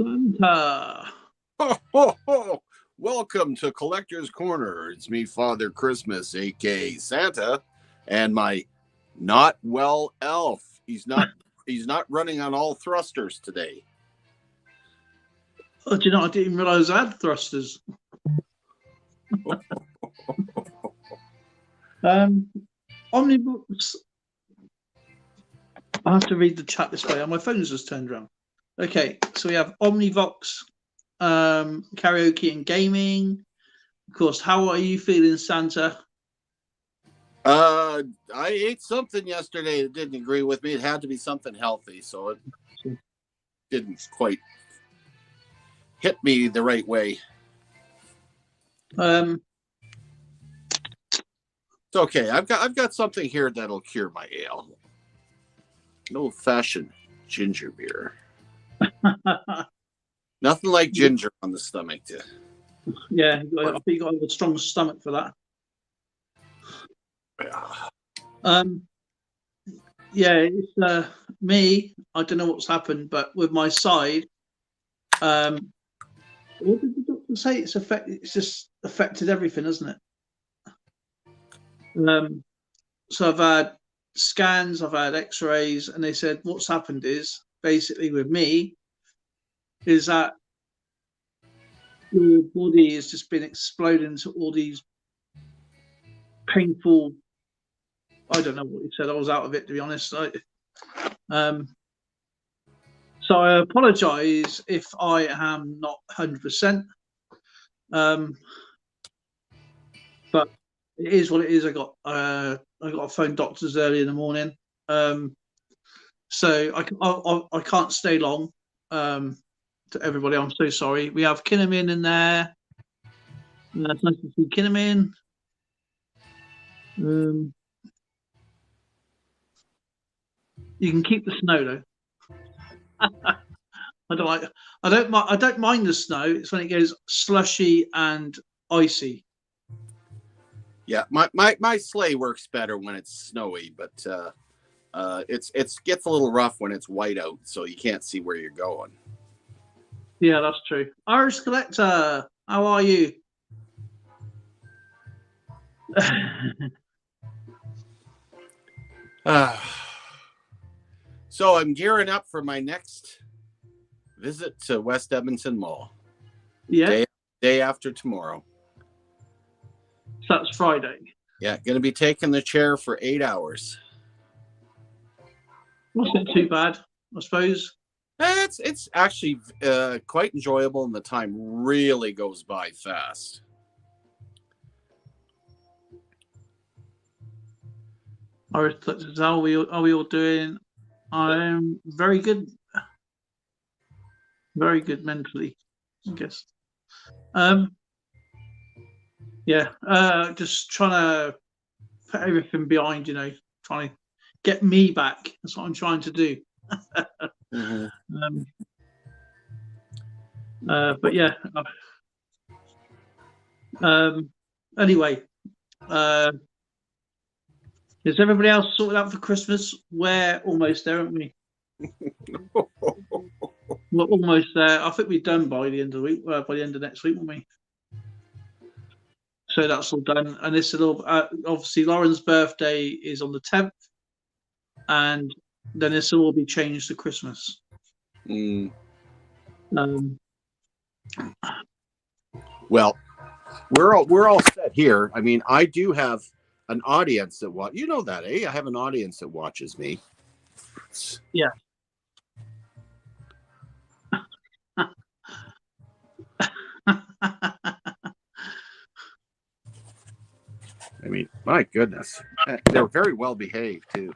Santa. Ho, ho, ho. Welcome to Collector's Corner. It's me, Father Christmas, aka Santa, and my not well elf. He's not running on all thrusters today. Oh, do you know, I didn't even realise I had thrusters. Omnibooks. I have to read the chat this way. My phone's just turned around. Okay, so we have Omnivox, karaoke and gaming. Of course, how are you feeling, Santa? I ate something yesterday that didn't agree with me. It had to be something healthy, so it didn't quite hit me the right way. Um, It's okay. I've got something here that'll cure my ail. An old-fashioned ginger beer. Nothing like ginger on the stomach to. Yeah, I think you got a strong stomach for that. Yeah, it's me. I don't know what's happened, but with my side, what did the doctor say? It's just affected everything, hasn't it? So I've had scans, I've had X-rays, and they said what's happened is basically with me is that your body has just been exploding to all these painful. I don't know what he said. I was out of it, to be honest. So I apologise if I am not 100%. But it is what it is. I got to phone doctors early in the morning. So I can't stay long. To everybody, I'm so sorry. We have Kinnaman in there. It's nice to see Kinnaman. You can keep the snow though. I don't mind the snow. It's when it goes slushy and icy. Yeah, my sleigh works better when it's snowy, but it gets a little rough when it's white out, so you can't see where you're going. Yeah, that's true. Irish Collector, how are you? So I'm gearing up for my next visit to West Edmonton Mall. Yeah. Day after tomorrow. So that's Friday. Yeah, going to be taking the chair for 8 hours. Wasn't too bad, I suppose. It's actually quite enjoyable, and the time really goes by fast. Irish Collectors, how are we all doing? I'm very good. Very good mentally, I guess. Yeah, just trying to put everything behind, trying to get me back. That's what I'm trying to do. But yeah. Anyway, is everybody else sorted out for Christmas? We're almost there, aren't we? We're almost there. I think we're done by the end of the week. By the end of next week, won't we? So that's all done. And this little, obviously, Lauren's birthday is on the 10th, and then this will all be changed to Christmas. Well, we're all set here. I mean, I do have an audience that you know that, eh? I have an audience that watches me. Yeah. I mean, my goodness, they're very well behaved too.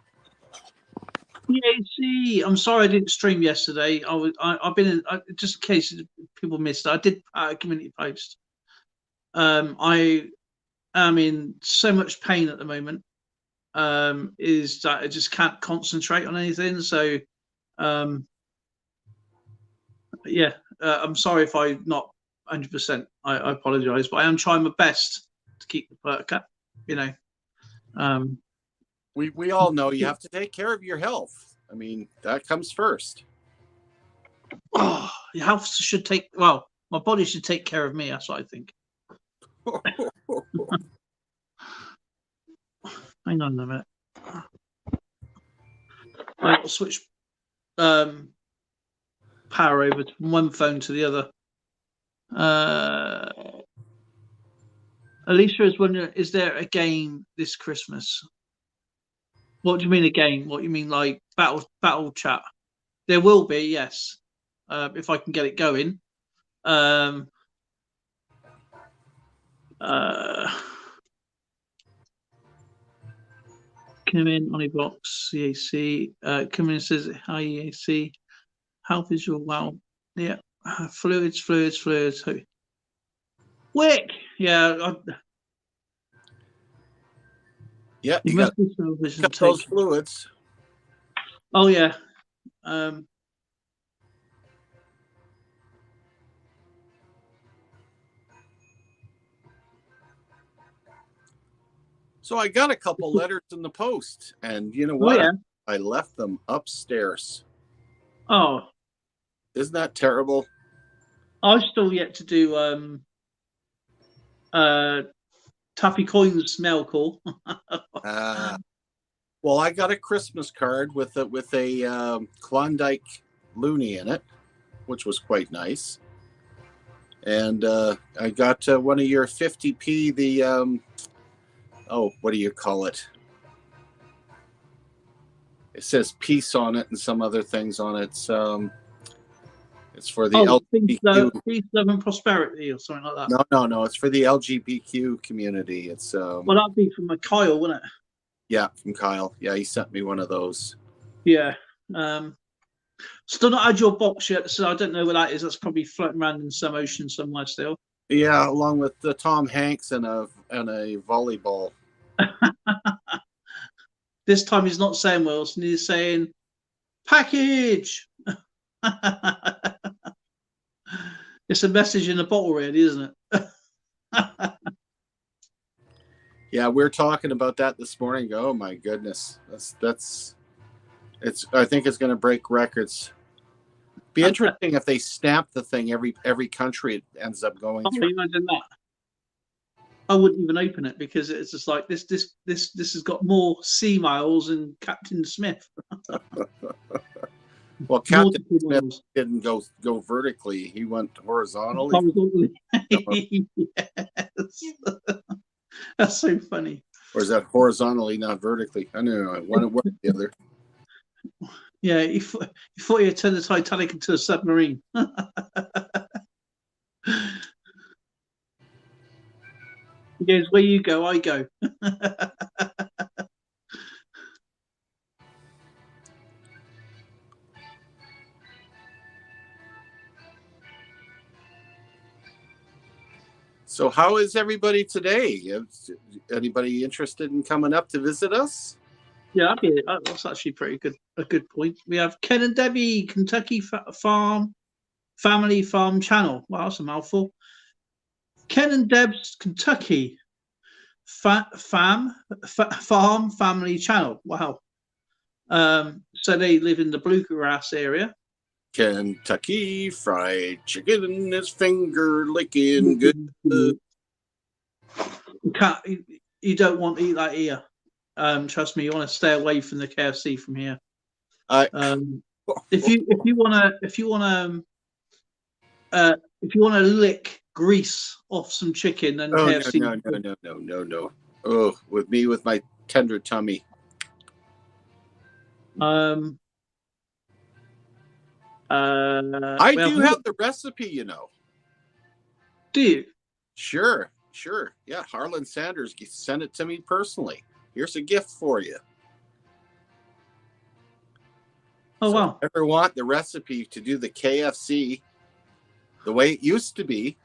PAC. I'm sorry I didn't stream yesterday. I've been in, just in case people missed it. I did a community post. I am in so much pain at the moment. Is that I just can't concentrate on anything. So, yeah, I'm sorry if I'm not 100%. I apologise, but I am trying my best to keep the perk up. We all know you have to take care of your health. I mean, that comes first. Oh, your health should take. Well, my body should take care of me. That's what I think. Hang on a minute. I'll switch power over from one phone to the other. Alicia is wondering, is there a game this Christmas? What do you mean a game? What do you mean, like battle chat? There will be, yes, if I can get it going. Come in, Honeybox, CAC. Come in, says, hi, EAC. Health is your well. Yeah. Fluids. Wick. Yeah. Yeah, You got must be those fluids. Oh, yeah. So I got a couple letters in the post, and you know what? Oh, yeah. I left them upstairs. Oh. Isn't that terrible? I've still yet to do Tappy Coins mail call. Well, I got a Christmas card with a Klondike Looney in it, which was quite nice. And I got one of your 50p, the what do you call it? It says peace on it and some other things on it. It's for the LGBTQ. Peace, love, and prosperity, or something like that. No. It's for the LGBTQ community. It's well, that'd be from Kyle, wouldn't it? Yeah, from Kyle. Yeah, he sent me one of those. Yeah. Still not had your box yet, so I don't know where that is. That's probably floating around in some ocean somewhere still. Yeah, along with the Tom Hanks and a volleyball. This time he's not saying Wilson, he's saying package. It's a message in a bottle, really, isn't it? Yeah, we were talking about that this morning. Oh my goodness, that's I think it's going to break records. Be interesting if they stamp the thing every country it ends up going through. Imagine that. I wouldn't even open it because it's just like this has got more sea miles than Captain Smith. Well, Captain Smith didn't go vertically; he went horizontally. Yes. That's so funny. Or is that horizontally, not vertically? I don't know. One or the other. Yeah, you thought you turned the Titanic into a submarine. He goes, where you go, I go. So how is everybody today? Anybody interested in coming up to visit us? Yeah, that's actually a good point. We have Ken and Debbie, Kentucky Family Farm Channel. Wow, that's a mouthful. Ken and Deb's Kentucky Farm Family Channel. Wow. So they live in the Bluegrass area. Kentucky Fried Chicken is finger licking good. You don't want to eat that here. Trust me, you want to stay away from the KFC from here. If you want to lick grease off some chicken, then KFC. No. Oh, with my tender tummy. I do have the recipe, you know. Do you? Sure. Yeah, Harlan Sanders sent it to me personally. Here's a gift for you. Oh, wow. If you ever want the recipe to do the KFC the way it used to be.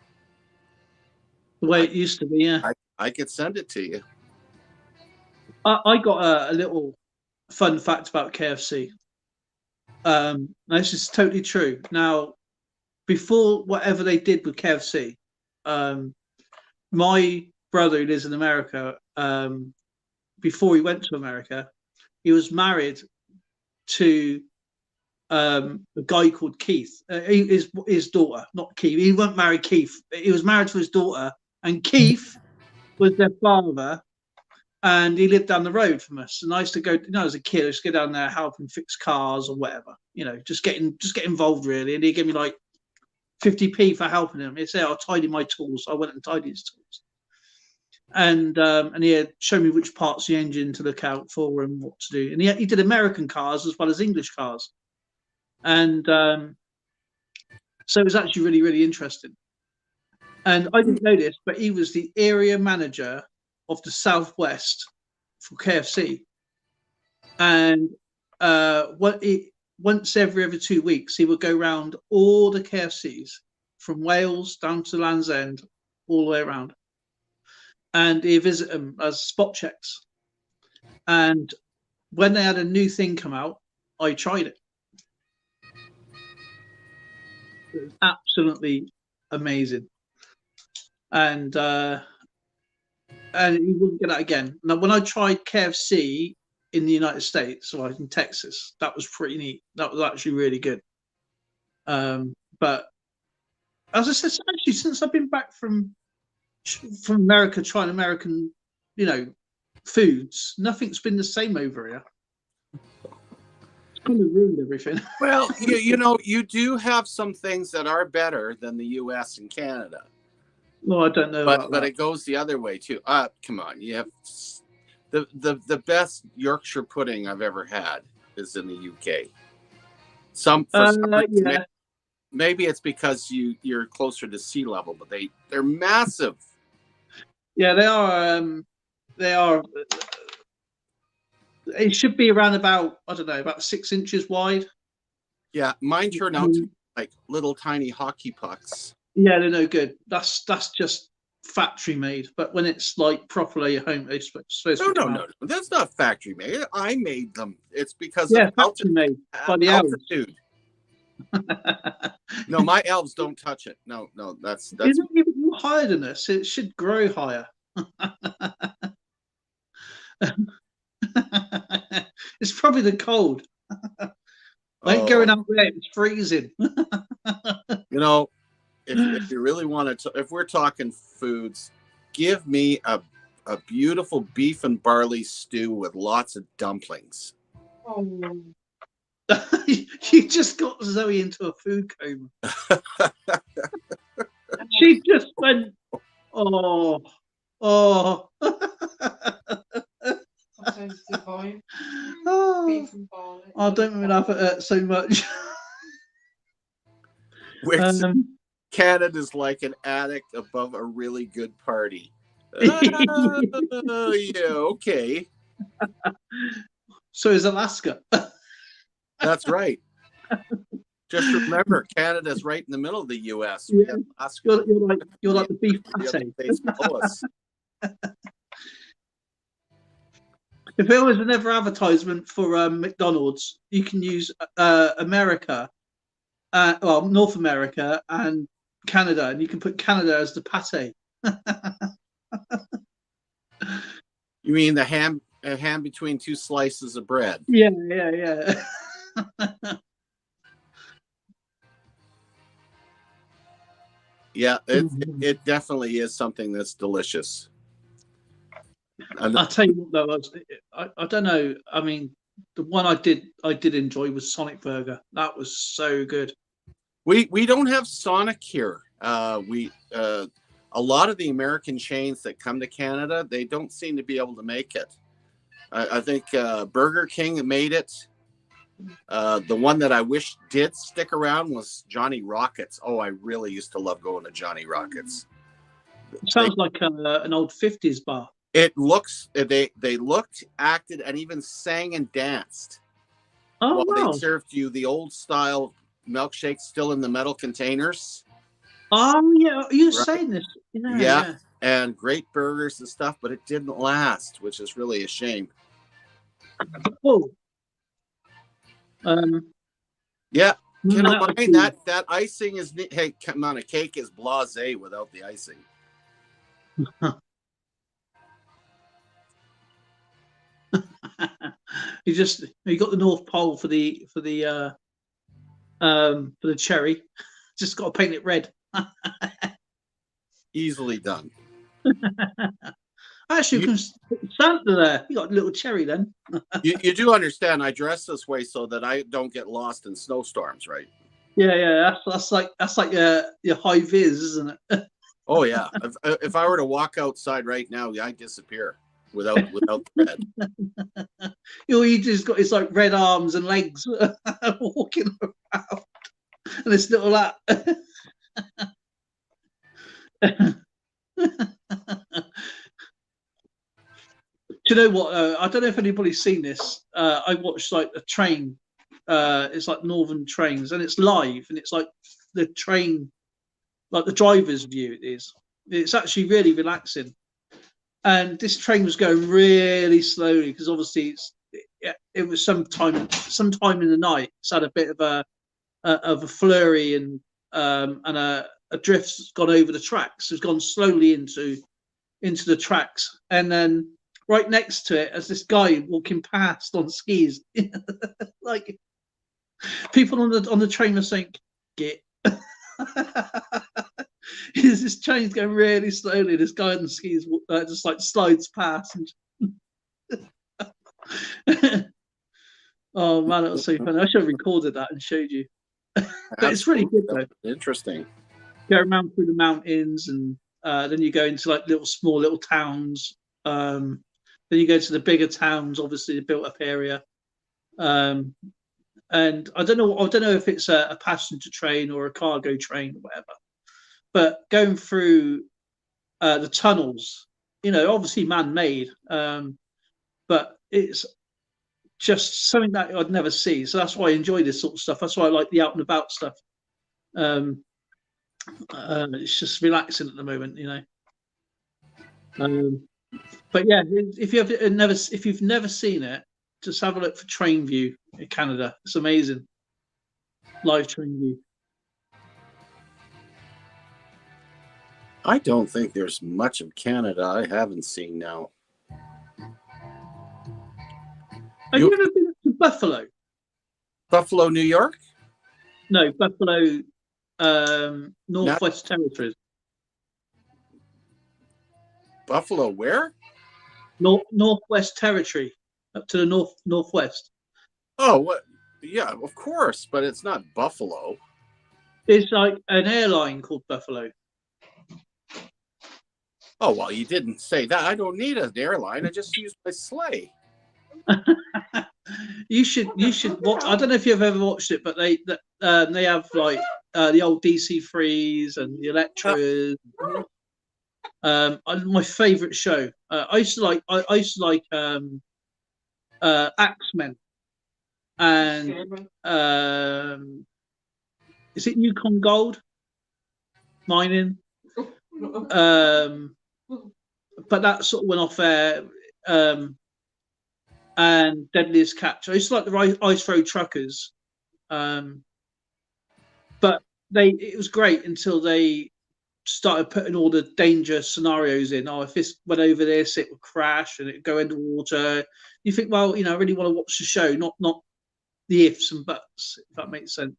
The way it used to be, yeah. I could send it to you. I got a little fun fact about KFC. This is totally true. Now, before whatever they did with KFC, my brother who lives in America, before he went to America, he was married to a guy called Keith. His daughter, not Keith. He wasn't married Keith. He was married to his daughter, and Keith was their father, and he lived down the road from us. And I used to go, as a kid, I used to go down there, help him fix cars or whatever, just get involved really. And he'd give me like 50p for helping him. He'd say, "I'll tidy my tools." I went and tidied his tools. And he had shown me which parts of the engine to look out for and what to do. And he did American cars as well as English cars. And so it was actually really, really interesting. And I didn't know this, but he was the area manager of the Southwest for KFC. And once every 2 weeks, he would go around all the KFCs from Wales down to Land's End, all the way around. And he'd visit them as spot checks. And when they had a new thing come out, I tried it. It was absolutely amazing. And you wouldn't get that again. Now, when I tried KFC in the United States, or in Texas, that was pretty neat. That was actually really good. But as I said, actually, since I've been back from America, trying American, foods, nothing's been the same over here. It's kind of ruined everything. Well, you do have some things that are better than the U.S. and Canada. Well, I don't know, but it goes the other way too. Come on, you have the best Yorkshire pudding I've ever had is in the UK. Yeah. Maybe it's because you're closer to sea level, but they're massive. Yeah, they are. They are. It should be around about, I don't know, about 6 inches wide. Yeah, mine turn out to be like little tiny hockey pucks. Yeah, they're no good. That's just factory made. But when it's like properly at home, they're supposed to. No. That's not factory made. I made them. It's because of factory made by the altitude. No, my elves don't touch it. No, that's. Isn't it even higher than us? It should grow higher. It's probably the cold. Like going up there, it's freezing. If you really want to, if we're talking foods, give me a beautiful beef and barley stew with lots of dumplings. Oh. You just got Zoe into a food coma. She just went, oh. Divine. Oh. I don't even laugh at it so much. Canada's like an attic above a really good party. Yeah, okay. So is Alaska. That's right. Just remember, Canada's right in the middle of the U.S. Yeah. You're like the beef pate. If there was another advertisement for McDonald's, you can use America, North America and Canada, and you can put Canada as the pate. You mean the ham between two slices of bread? Yeah. Yeah, it definitely is something that's delicious. I'll tell you what, though, I don't know. I mean, the one I did enjoy was Sonic Burger. That was so good. We don't have Sonic here. A lot of the American chains that come to Canada, they don't seem to be able to make it. I think Burger King made it. The one that I wish did stick around was Johnny Rockets. Oh, I really used to love going to Johnny Rockets. It sounds like an old 50s bar. It looks, they looked, acted, and even sang and danced. Oh, wow. They served you the old style milkshakes still in the metal containers. Oh, yeah. You're saying this. Yeah. And great burgers and stuff, but it didn't last, which is really a shame. Oh. Yeah. That icing is, hey, come on, a cake is blasé without the icing. You got the North Pole for the for the cherry. Just got to paint it red. Easily done. Actually, you can put Santa there. You got a little cherry then. You do understand I dress this way so that I don't get lost in snowstorms, right? Yeah. That's like your high vis, isn't it? Oh yeah. If I were to walk outside right now, I'd disappear without red. You just got his like red arms and legs walking around, and this little that. Do you know what? I don't know if anybody's seen this. I watched like a train. It's like Northern Trains, and it's live, and it's like the train, like the driver's view. It is. It's actually really relaxing. And this train was going really slowly because obviously it was sometime in the night. It's had a bit of a flurry and a drift's gone over the tracks. It's gone slowly into the tracks, and then right next to it, as this guy walking past on skis, like people on the train were saying, "Get." This train's going really slowly. This guy on the skis just like slides past. Oh man, that was so funny. I should have recorded that and showed you. But it's really good though. Interesting. Go around through the mountains, and then you go into like small little towns. Then you go to the bigger towns, obviously the built-up area. And I don't know if it's a passenger train or a cargo train or whatever. But going through the tunnels, obviously man-made, but it's just something that I'd never see. So that's why I enjoy this sort of stuff. That's why I like the out and about stuff. It's just relaxing at the moment, But yeah, if you've never seen it, just have a look for Train View in Canada. It's amazing. Live Train View. I don't think there's much of Canada I haven't seen now. Have you ever been to Buffalo? Buffalo, New York? No, Buffalo, Northwest Territories. Buffalo, where? Northwest Territory, up to the northwest. Oh, what? Yeah, of course, but it's not Buffalo. It's like an airline called Buffalo. Oh, well, you didn't say that. I don't need an airline. I just use my sleigh. You should watch. I don't know if you've ever watched it, but they have like the old DC-3s and the Electras. My favorite show. I used to like Axemen, and is it Yukon Gold mining? But that sort of went off air. And Deadliest Catch. I used to like the Ice Road Truckers, but it was great until they started putting all the danger scenarios in. Oh, if this went over this, it would crash and it'd go into water. You think, well, I really want to watch the show, not the ifs and buts, if that makes sense.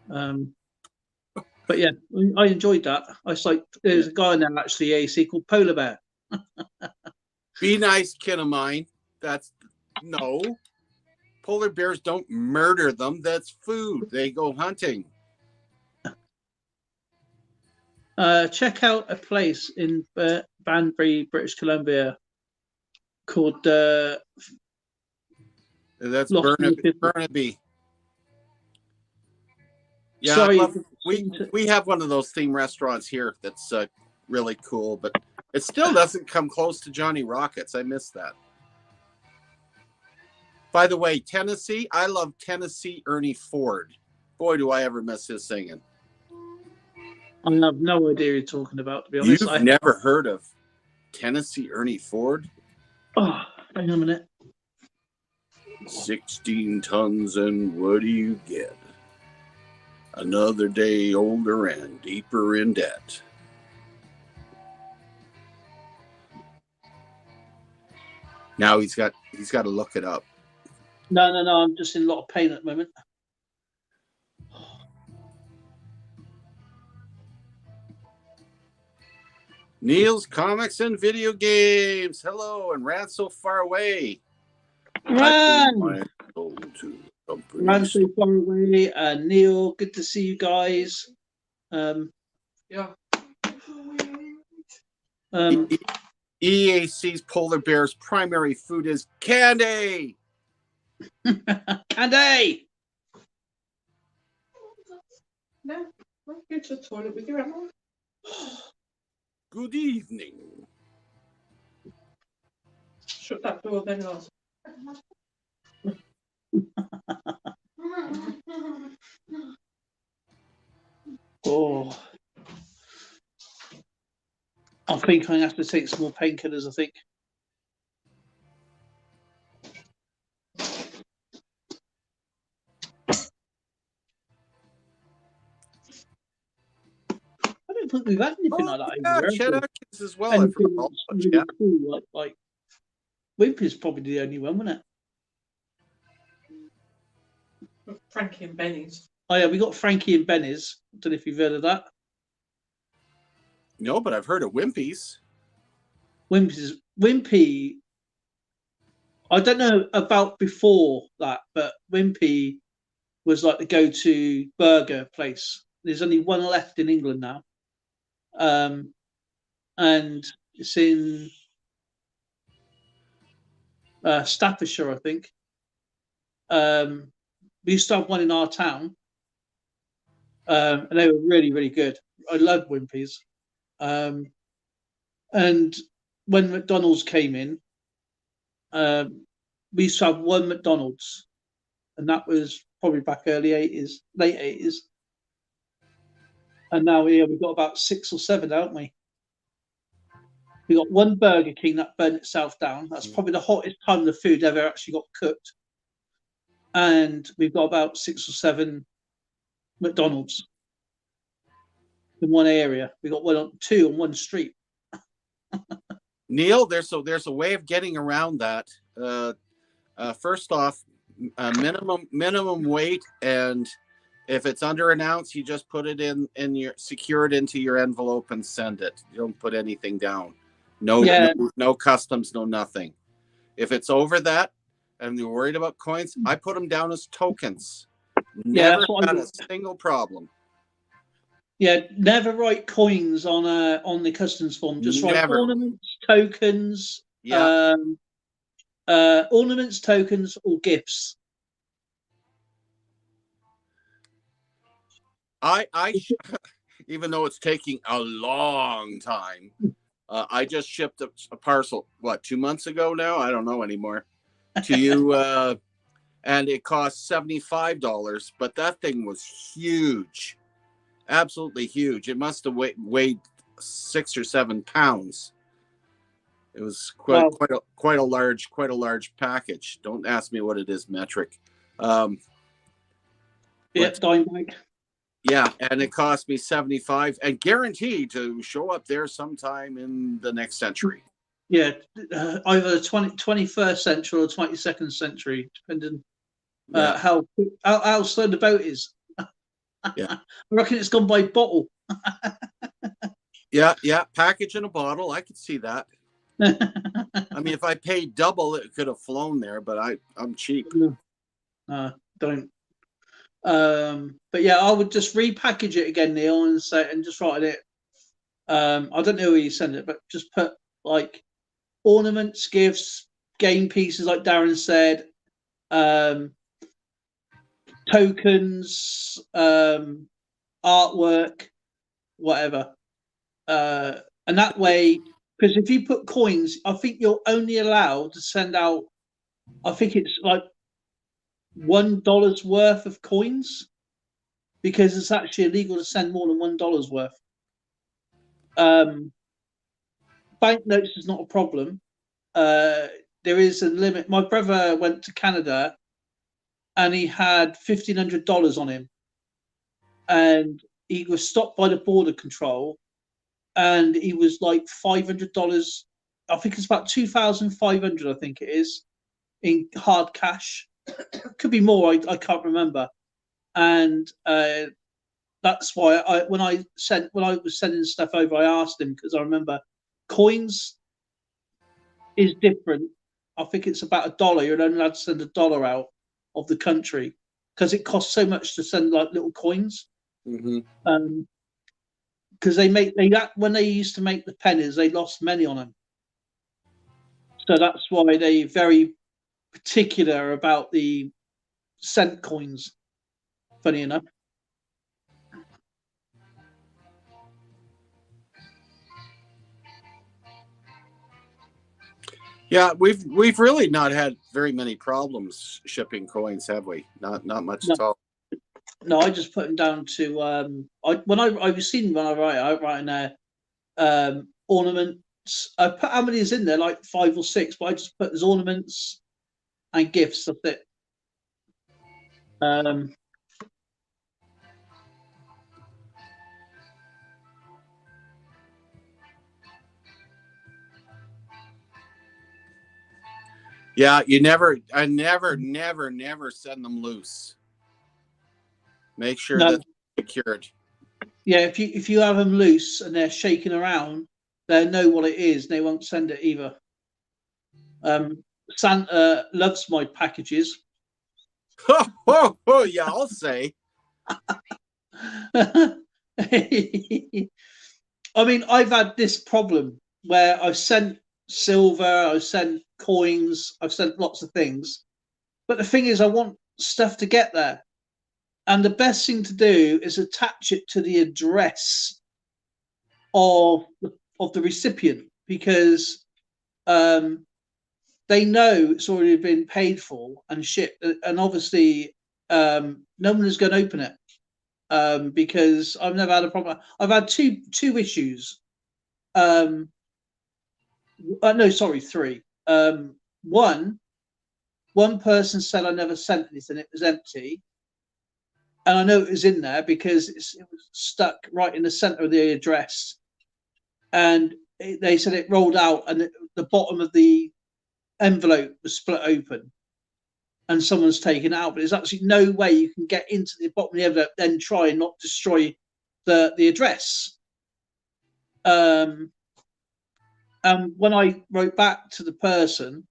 But yeah, I enjoyed that. I was like, there's a guy now actually, AC called Polar Bear. Be nice, kid of mine. No. Polar bears don't murder them. That's food. They go hunting. Check out a place in Banbury, British Columbia called that's Burnaby. Burnaby. Yeah, sorry, we have one of those theme restaurants here that's really cool, but it still doesn't come close to Johnny Rockets. I miss that. By the way, Tennessee, I love Tennessee Ernie Ford. Boy, do I ever miss his singing. I have no idea you're talking about, to be honest. You've never heard of Tennessee Ernie Ford? Oh, hang on a minute. 16 tons, and what do you get? Another day older and deeper in debt. Now he's got to look it up. No. I'm just in a lot of pain at the moment. Neil's Comics and Video Games. Hello, and Ran So Far Away. Ran! To Ran so far away. Neil, good to see you guys. Yeah. EAC's Polar Bear's primary food is candy. Candy! No, I'll go to the toilet with you, Emma. Good evening. Shut that door then, Lars. Oh. I think I'm going to have to take some more painkillers, I think. I don't think we've had anything like that. Yeah, over Chet there. Atkins as well. Anything I that's really cool, like Wimpy's probably the only one, wasn't it? Frankie and Benny's. Oh yeah, we got Frankie and Benny's. I don't know if you've heard of that. No, but I've heard of Wimpy's. Wimpy. I don't know about before that, but Wimpy was like the go-to burger place. There's only one left in England now, and it's in Staffordshire, I think. We used to have one in our town, and they were really, really good. I love Wimpy's. And when McDonald's came in, we used to have one McDonald's, and that was probably back early 80s, late 80s. And now here we've got about 6 or 7, haven't we? We got one Burger King that burned itself down. That's probably the hottest time the food ever actually got cooked. And we've got about 6 or 7 McDonald's in one area. We got 2 on one street. Neil, there's a way of getting around that. First off, minimum weight, and if it's under an ounce, you just put it in your secure it into your envelope and send it. You don't put anything down. No customs, no nothing. If it's over that and you're worried about coins, I put them down as tokens. Never had a single problem. Yeah, never write coins on the customs form. Just write ornaments, tokens, ornaments, tokens, or gifts. I even though it's taking a long time, I just shipped a parcel. 2 months ago now? I don't know anymore. To you, and it cost $75. But that thing was huge. Absolutely huge. It must have weighed 6 or 7 pounds. It was quite a large package. Don't ask me what it is metric. Dime bag. Yeah, and it cost me $75 and guaranteed to show up there sometime in the next century. Yeah, either the 21st century or 22nd century, depending how slow the boat is. Yeah, I reckon it's gone by bottle. yeah, package in a bottle. I could see that. I mean, if I paid double, it could have flown there, but I'm cheap. Don't. But yeah, I would just repackage it again, Neil, and just write it. I don't know where you send it, but just put like ornaments, gifts, game pieces, like Darren said. Tokens, artwork, whatever, and that way, because if you put coins, I think you're only allowed to send out, I think it's like $1 worth of coins, because it's actually illegal to send more than $1 worth. Banknotes is not a problem. There is a limit. My brother went to Canada and he had $1,500 on him, and he was stopped by the border control, and he was like $500. I think it's about 2,500. I think it is in hard cash. Could be more. I can't remember. And that's why when I was sending stuff over, I asked him, because I remember coins is different. I think it's about $1. You're only allowed to send $1 out of the country because it costs so much to send like little coins. Mm-hmm. Because when they used to make the pennies, they lost money on them. So that's why they're very particular about the cent coins. Funny enough. Yeah, we've really not had very many problems shipping coins, have we? Not much at all. No, I just put them down to I was seeing when I write in there ornaments. I put how many is in there, like 5 or 6, but I just put as ornaments and gifts. That's it. Yeah, I never send them loose. Make sure that they're secured. Yeah, if you have them loose and they're shaking around, they'll know what it is. And they won't send it either. Santa loves my packages. Oh, yeah, I'll say. I mean, I've had this problem where I've sent silver, I've sent coins, I've sent lots of things. But the thing is, I want stuff to get there. And the best thing to do is attach it to the address of the recipient, because they know it's already been paid for and shipped. And obviously, no one is going to open it. Because I've never had a problem. I've had two issues. No, sorry, 3. One person said I never sent anything; it was empty, and I know it was in there because it was stuck right in the center of the address. And they said it rolled out, and the bottom of the envelope was split open, and someone's taken it out. But there's absolutely no way you can get into the bottom of the envelope, then try and not destroy the address. And when I wrote back to the person,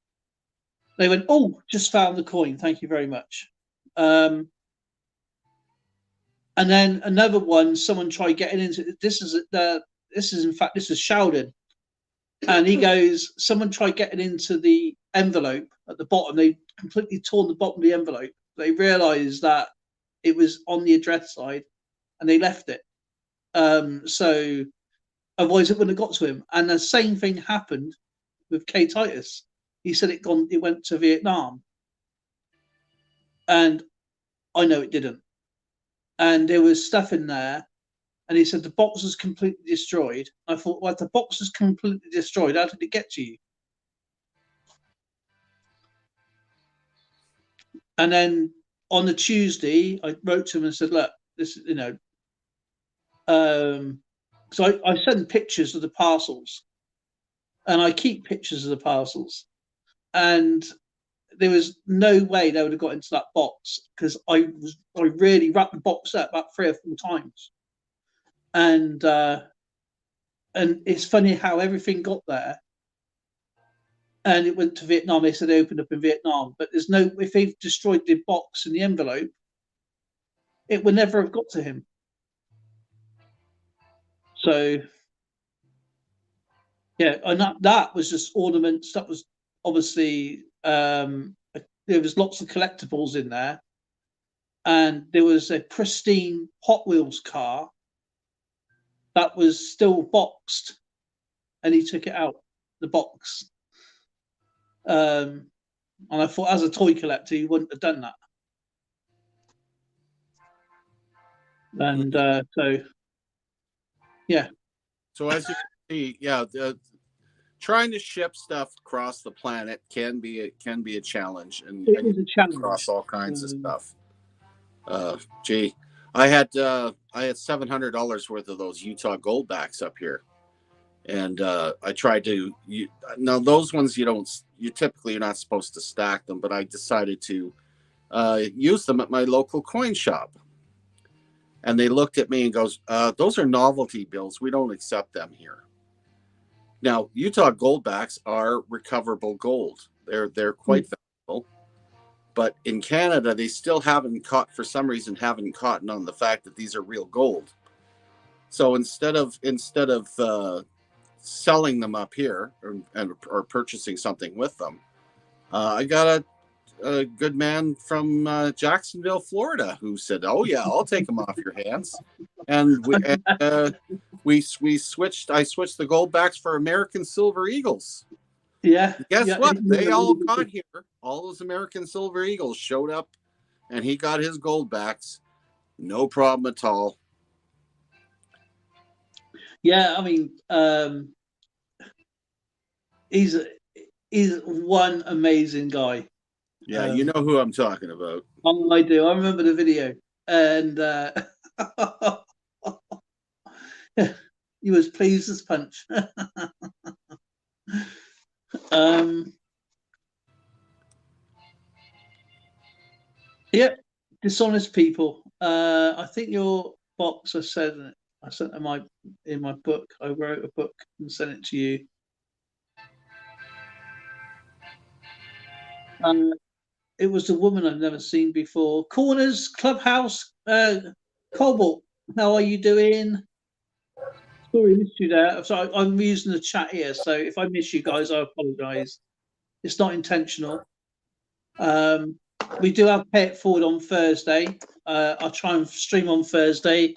they went, "Oh, just found the coin. Thank you very much." And then another one, someone tried getting into this is Sheldon, and he goes, someone tried getting into the envelope at the bottom. They completely torn the bottom of the envelope. They realised that it was on the address side, and they left it. So otherwise, it wouldn't have got to him. And the same thing happened with K Titus. He said it went to Vietnam, and I know it didn't. And there was stuff in there, and he said the box was completely destroyed. I thought, well, if the box was completely destroyed, how did it get to you? And then on the Tuesday, I wrote to him and said, look, this is, so I send pictures of the parcels, and I keep pictures of the parcels, and there was no way they would have got into that box, because I really wrapped the box up about 3 or 4 times, and it's funny how everything got there, and it went to Vietnam. They said they opened up in Vietnam, but there's no, if they've destroyed the box and the envelope, it would never have got to him. So yeah, and that was just ornaments. That was obviously there was lots of collectibles in there, and there was a pristine Hot Wheels car that was still boxed, and he took it out the box. And I thought, as a toy collector, he wouldn't have done that. And so, yeah. So as you can see, yeah, trying to ship stuff across the planet can be a challenge, and It is a challenge across all kinds of stuff. Gee, I had $700 worth of those Utah Goldbacks up here, and I tried to. Now those ones you're not supposed to stack them, but I decided to use them at my local coin shop. And they looked at me and goes, those are novelty bills. We don't accept them here. Now, Utah goldbacks are recoverable gold. They're quite valuable. But in Canada, they still for some reason, haven't caught on the fact that these are real gold. So instead of selling them up here or purchasing something with them, I got a good man from Jacksonville, Florida, who said, "Oh yeah, I'll take them off your hands." And we switched. I switched the goldbacks for American Silver Eagles. Yeah. Guess what? They all got here. All those American Silver Eagles showed up, and he got his goldbacks. No problem at all. Yeah, I mean, he's one amazing guy. Yeah, you know who I'm talking about. I do. I remember the video, and he was pleased as punch. Yeah, dishonest people. I think your box. I sent in my book. I wrote a book and sent it to you. It was a woman I've never seen before. Corners Clubhouse. Cobalt, how are you doing? Sorry, I missed you there. So I'm using the chat here. So if I miss you guys, I apologise. It's not intentional. We do have Pay It Forward on Thursday. I'll try and stream on Thursday.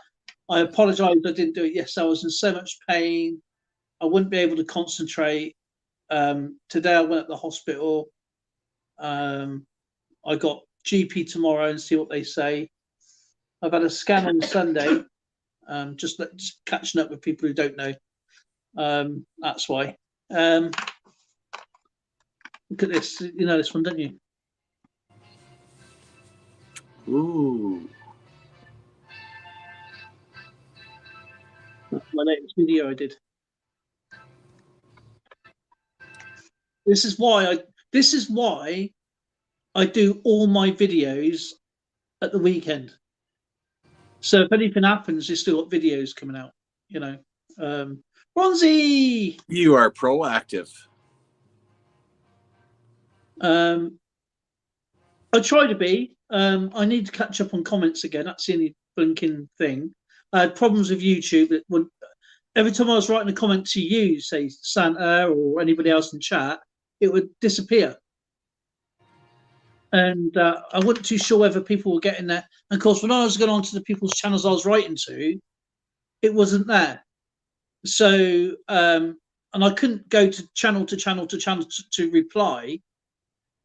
I apologise I didn't do it yesterday. I was in so much pain. I wouldn't be able to concentrate. Today I went at the hospital. I got GP tomorrow and see what they say. I've had a scan on Sunday. Just catching up with people who don't know. That's why. Look at this. You know this one, don't you? Ooh. That's my latest video I did. This is why I do all my videos at the weekend. So if anything happens, you still got videos coming out, you know. Bronzy! You are proactive. I try to be. I need to catch up on comments again. That's the only blinking thing. I had problems with YouTube. Every time I was writing a comment to you, say Santa or anybody else in chat, it would disappear. And I wasn't too sure whether people were getting that. And of course, when I was going on to the people's channels I was writing to, it wasn't there. So, and I couldn't go to channel to reply.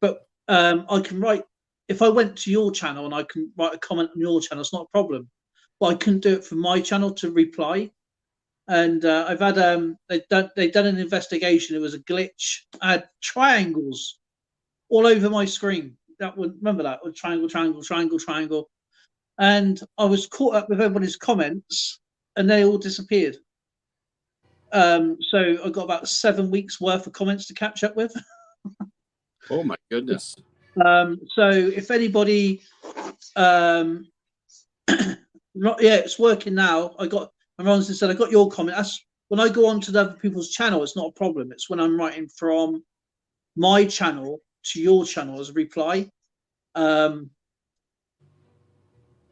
But I can write, if I went to your channel and I can write a comment on your channel, it's not a problem. But I couldn't do it from my channel to reply. And I've had, they've done an investigation. It was a glitch. I had triangles all over my screen. Remember that, triangle. And I was caught up with everybody's comments and they all disappeared. So I got about 7 weeks worth of comments to catch up with. Oh my goodness. So if anybody, it's working now. Ron said, I got your comment. That's when I go on to the other people's channel, it's not a problem. It's when I'm writing from my channel to your channel as a reply. And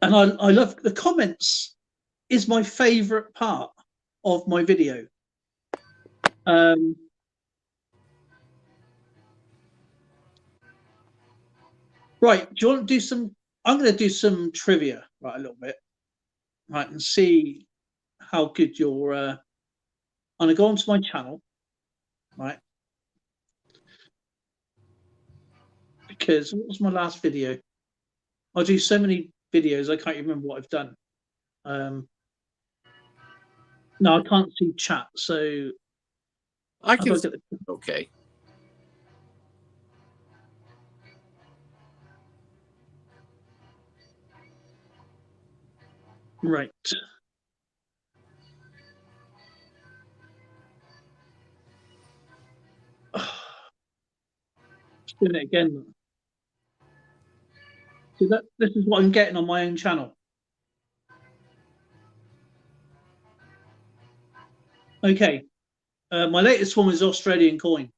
I love the comments is my favorite part of my video. Right, do you want to do some? I'm going to do some trivia, right, a little bit, right, and see how good you're. I'm going to go onto my channel, right, because what was my last video? I do so many videos, I can't remember what I've done. No, I can't see chat, so I can. Okay. Right. Just doing it again. See, this is what I'm getting on my own channel. Okay. My latest one was Australian coin.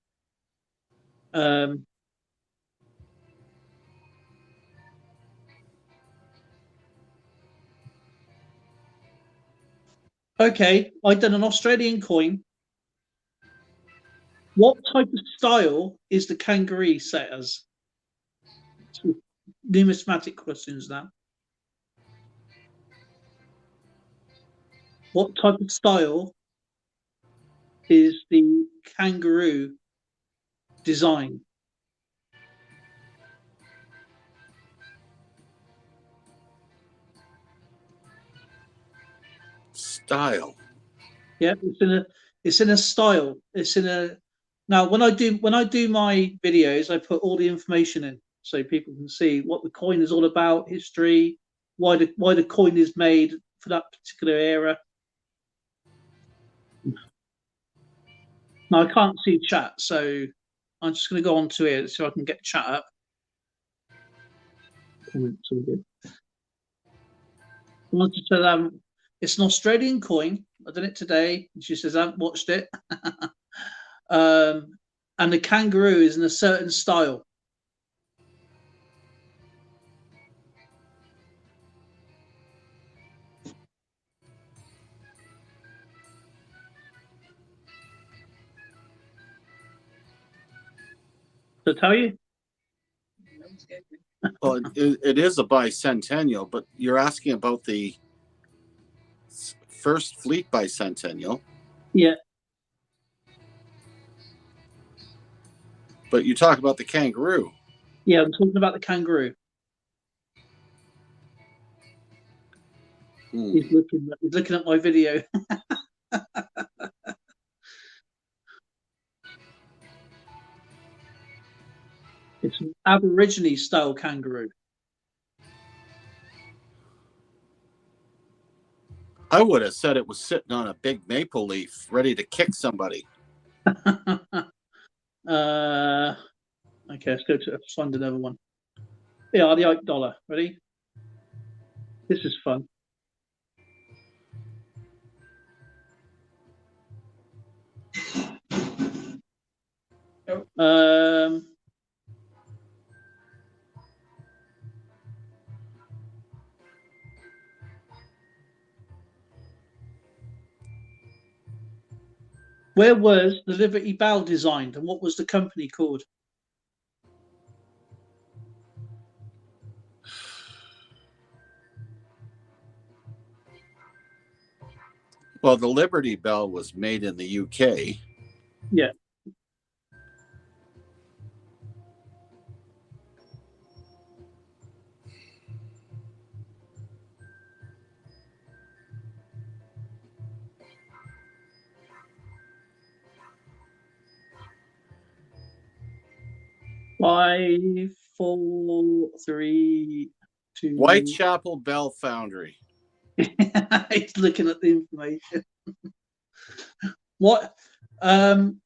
Okay, I've done an Australian coin. What type of style is the kangaroo set as? Numismatic questions now. What type of style is the kangaroo design? Style. Yeah, it's in a style. It's in a now when I do my videos, I put all the information in so people can see what the coin is all about, history, why the coin is made for that particular era. Now I can't see chat, so I'm just going to go on to it so I can get chat up. Comments all good. I wanted to say it's an Australian coin. I did it today, and she says I haven't watched it. And the kangaroo is in a certain style. To tell you? Well, it is a bicentennial, but you're asking about the first fleet bicentennial. Yeah. But you talk about the kangaroo. Yeah, I'm talking about the kangaroo. He's looking at my video. It's an Aborigine style kangaroo. I would have said it was sitting on a big maple leaf, ready to kick somebody. Okay, let's go to find another one. Yeah, the $8. Ready? This is fun. Where was the Liberty Bell designed, and what was the company called? Well, the Liberty Bell was made in the UK. Yeah. Five, 4, 3, 2. Whitechapel Bell Foundry. He's looking at the information. What? The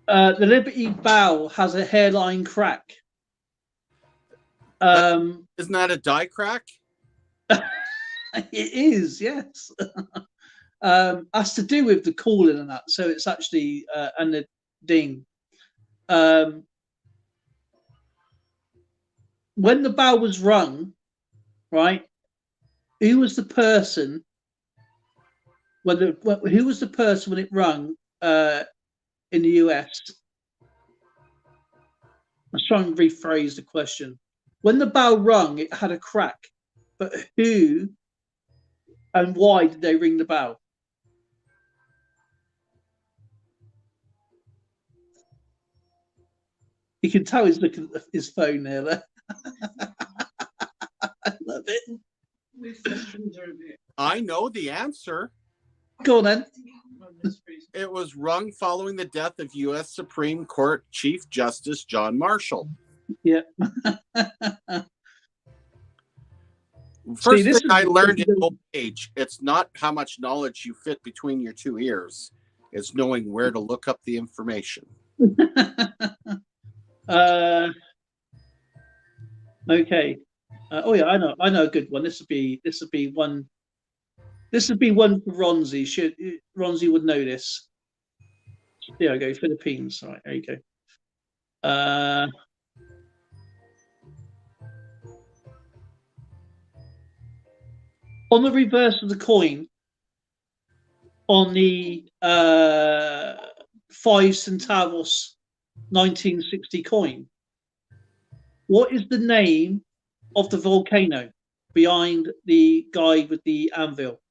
Liberty Bell has a hairline crack. Isn't that a die crack? It is, yes. Has to do with the cooling and that. So it's actually and the ding. When the bell was rung, right? Who was the person? Who was the person when it rung in the US? Let's try and rephrase the question. When the bell rung, it had a crack, but who and why did they ring the bell? You can tell he's looking at his phone there. I love it. I know the answer. Go on then. It was rung following the death of U.S. Supreme Court Chief Justice John Marshall. Yeah. First thing I learned in old age, it's not how much knowledge you fit between your two ears. It's knowing where to look up the information. Okay. Oh yeah, I know a good one. This would be This would be one for Ronzi. Ronzi would know this. There I go, Philippines. All right, there you go. On the reverse of the coin, on the 5 centavos 1960 coin, what is the name of the volcano behind the guy with the anvil?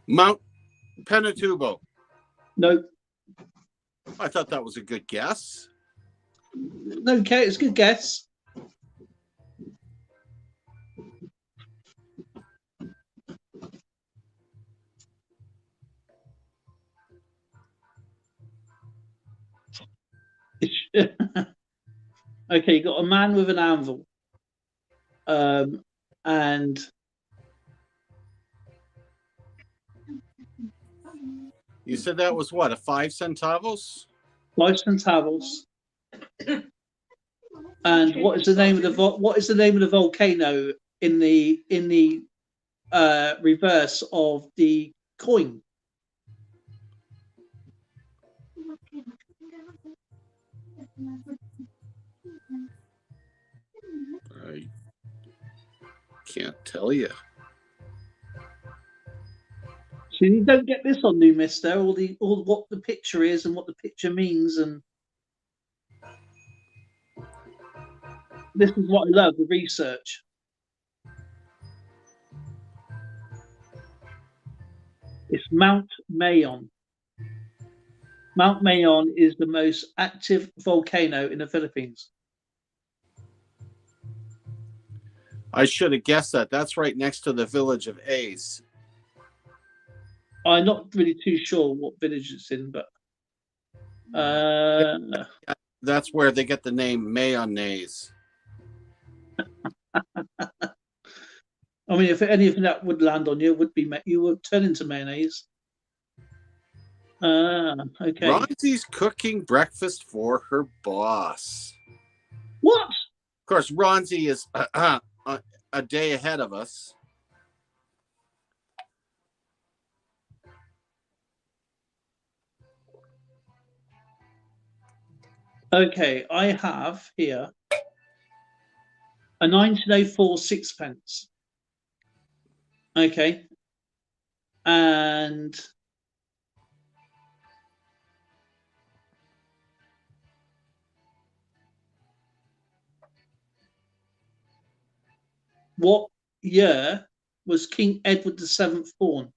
Mount Pinatubo. No. I thought that was a good guess. No, okay, it's a good guess. Okay, you got a man with an anvil. And you said that was what, a 5 centavos? 5 centavos. And what is the name of the volcano in the reverse of the coin? I can't tell you. So you don't get this on Numis there, all what the picture is and what the picture means, and this is what I love, the research. It's Mount Mayon. Mount Mayon is the most active volcano in the Philippines. I should have guessed that. That's right next to the village of Ace. I'm not really too sure what village it's in, but that's where they get the name mayonnaise. I mean, if anything that would land on you, it would be you would turn into mayonnaise. Okay. Ronzi's cooking breakfast for her boss. What? Of course, Ronzi is a day ahead of us. Okay, I have here a 1904 sixpence. Okay. And what year was King Edward VII born?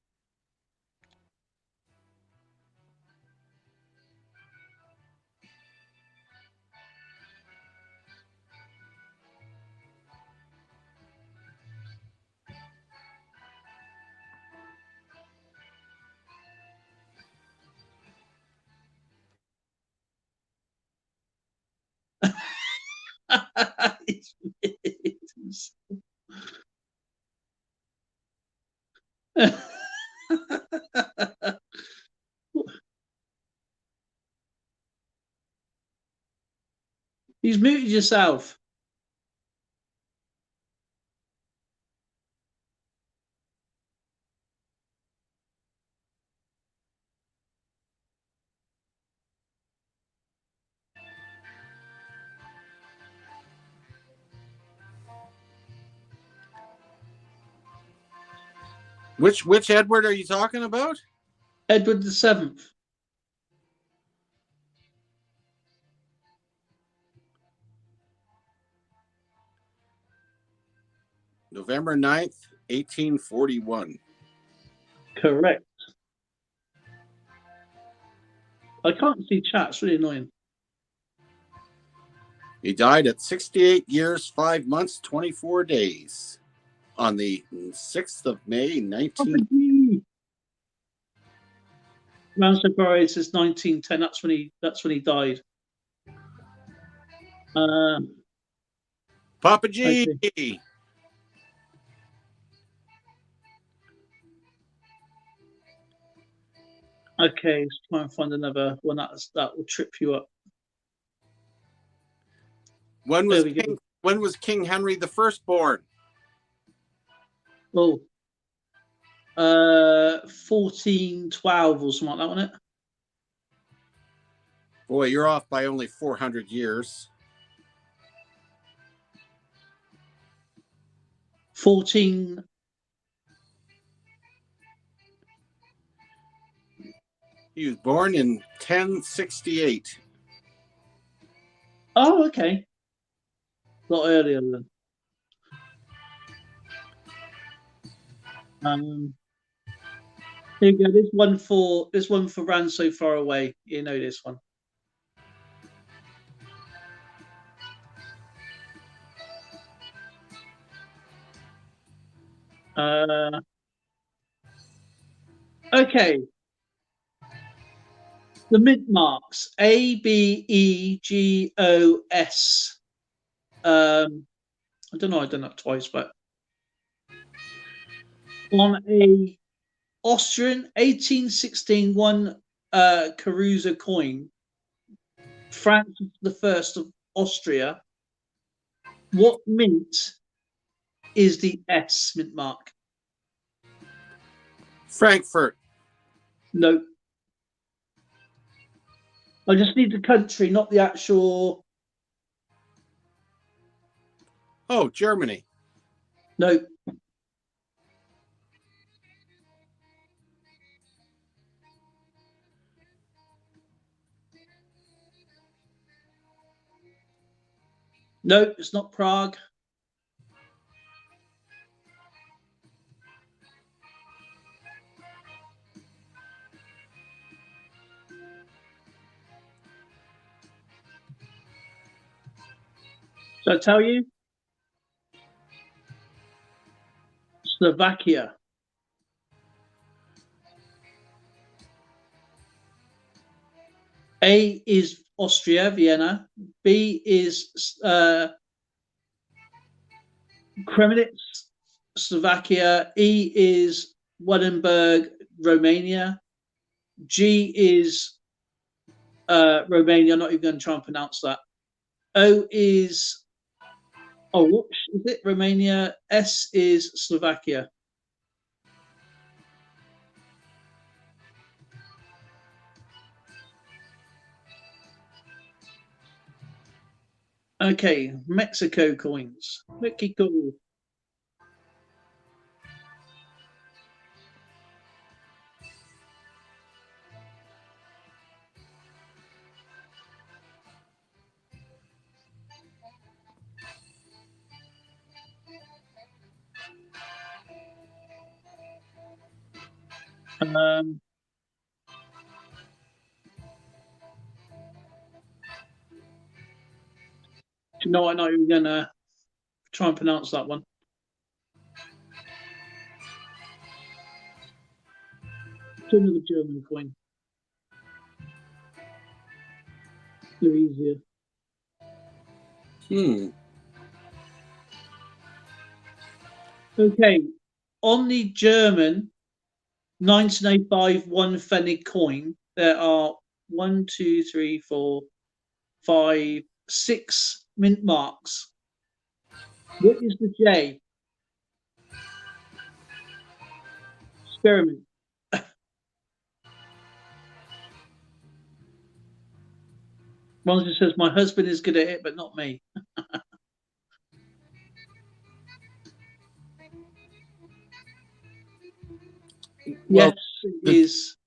He's muted yourself. Which Edward are you talking about? Edward VII. November 9th, 1841. Correct. I can't see chat. It's really annoying. He died at 68 years, 5 months, 24 days on the 6th of May, 19... Round February says 1910. That's when he died. Papa G. Okay. Okay, let's try and find another one that will trip you up. When was King Henry the First born? Oh, 1412 or something like that, wasn't it? Boy, you're off by only 400 years. 14. He was born in 1068. Oh, okay. A lot earlier then. Here you go. This one for Ran So Far Away. You know this one. Okay. The mint marks ABEGOS. I don't know. I've done that twice, but on a Austrian 1816 one Caruso coin, Francis the First of Austria. What mint is the S mint mark? Frankfurt. No. I just need the country, not the actual. Oh, Germany. No. No, it's not Prague. Shall I tell you? Slovakia. A is Austria, Vienna. B is Kremenec, Slovakia. E is Wallenberg, Romania. G is Romania. I'm not even going to try and pronounce that. O is whoops, is it Romania? S is Slovakia. Okay, Mexico coins. Mexico. Um, do you know what? I'm not even going to try and pronounce that one. Do another German coin. They're easier. Okay, on the German 1905 one Pfennig coin, there are 1, 2, 3, 4, 5, 6 mint marks. What is the J? Experiment. One says my husband is good at it, but not me. Well, yes, it is.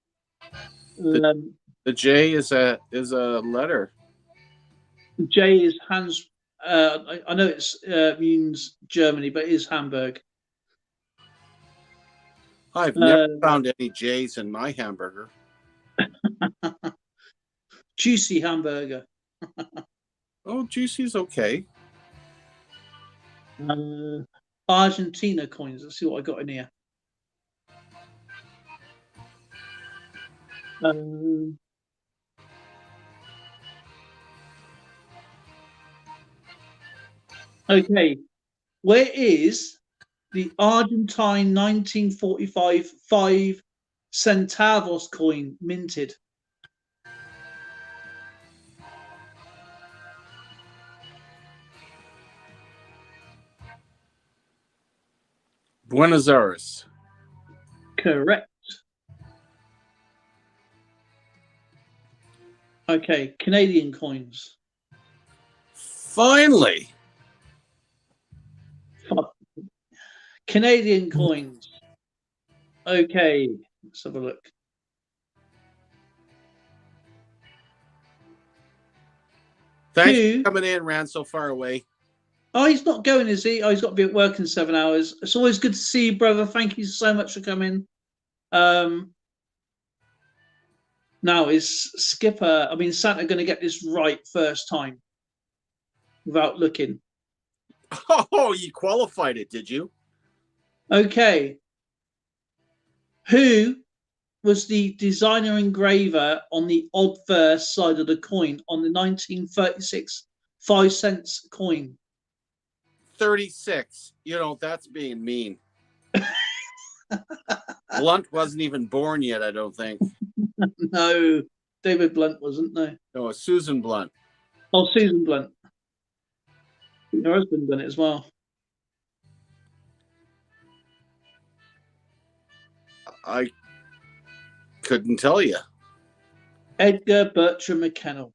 The J is a letter. J is Hans. I know it means Germany, but it is Hamburg. I've never found any J's in my hamburger. Juicy hamburger. Oh, juicy's okay. Argentina coins. Let's see what I got in here. Okay, where is the Argentine 1945 5 centavos coin minted? Buenos Aires. Correct. Okay, Canadian coins. Finally. Canadian coins. Okay, let's have a look. Thanks for coming in, ran so far away. Oh, he's not going, is he? Oh, he's got to be at work in 7 hours. It's always good to see you, brother. Thank you so much for coming. Now, is Santa going to get this right first time without looking? Oh, you qualified it, did you? Okay. Who was the designer engraver on the odd verse side of the coin on the 1936 5-cent coin? 36. You know, that's being mean. Blunt wasn't even born yet, I don't think. No, David Blunt wasn't, no. No, Susan Blunt. Oh, Susan Blunt. Her husband done it as well. I couldn't tell you. Edgar Bertram McKennell.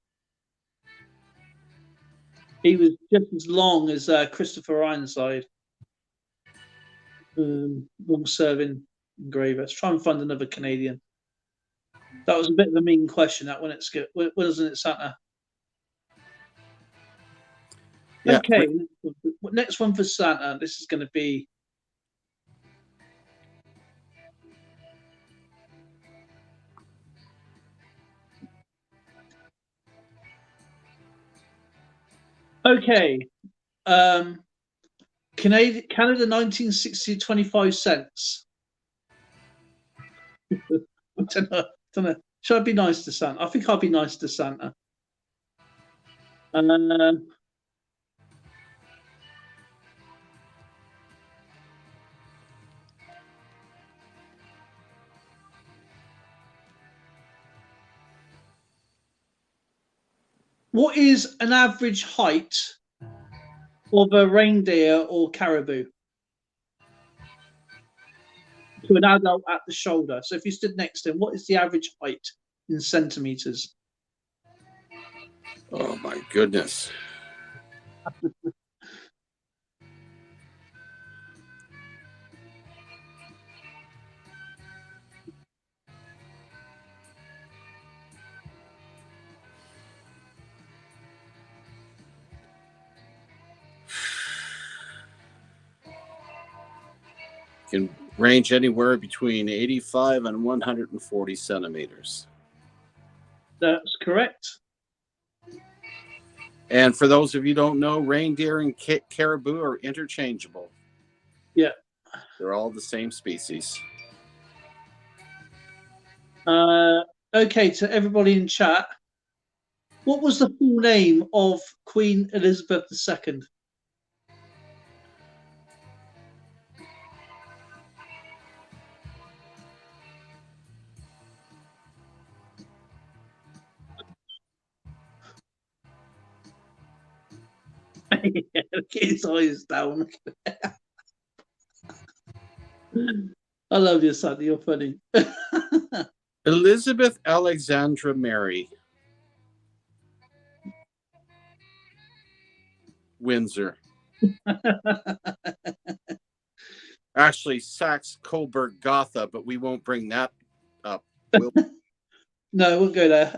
He was just as long as Christopher Ironside. Long-serving engraver. Let's try and find another Canadian. That was a bit of a mean question, that one. It's good, wasn't it, Santa? Yeah. Okay, next one for Santa. This is going to be... Okay. Canada 1960 25 cents. I don't know. Should I be nice to Santa? I think I'll be nice to Santa. What is an average height of a reindeer or caribou to an adult at the shoulder? So if you stood next to him, what is the average height in centimeters? Oh my goodness. Can range anywhere between 85 and 140 centimeters. That's correct. And for those of you who don't know, reindeer and caribou are interchangeable. Yeah. They're all the same species. Okay, to everybody in chat, what was the full name of Queen Elizabeth II? Get his eyes down. I love you, Sandy. You're funny. Elizabeth Alexandra Mary Windsor. Actually, Saxe Coburg Gotha, but we won't bring that up. No, we'll go there.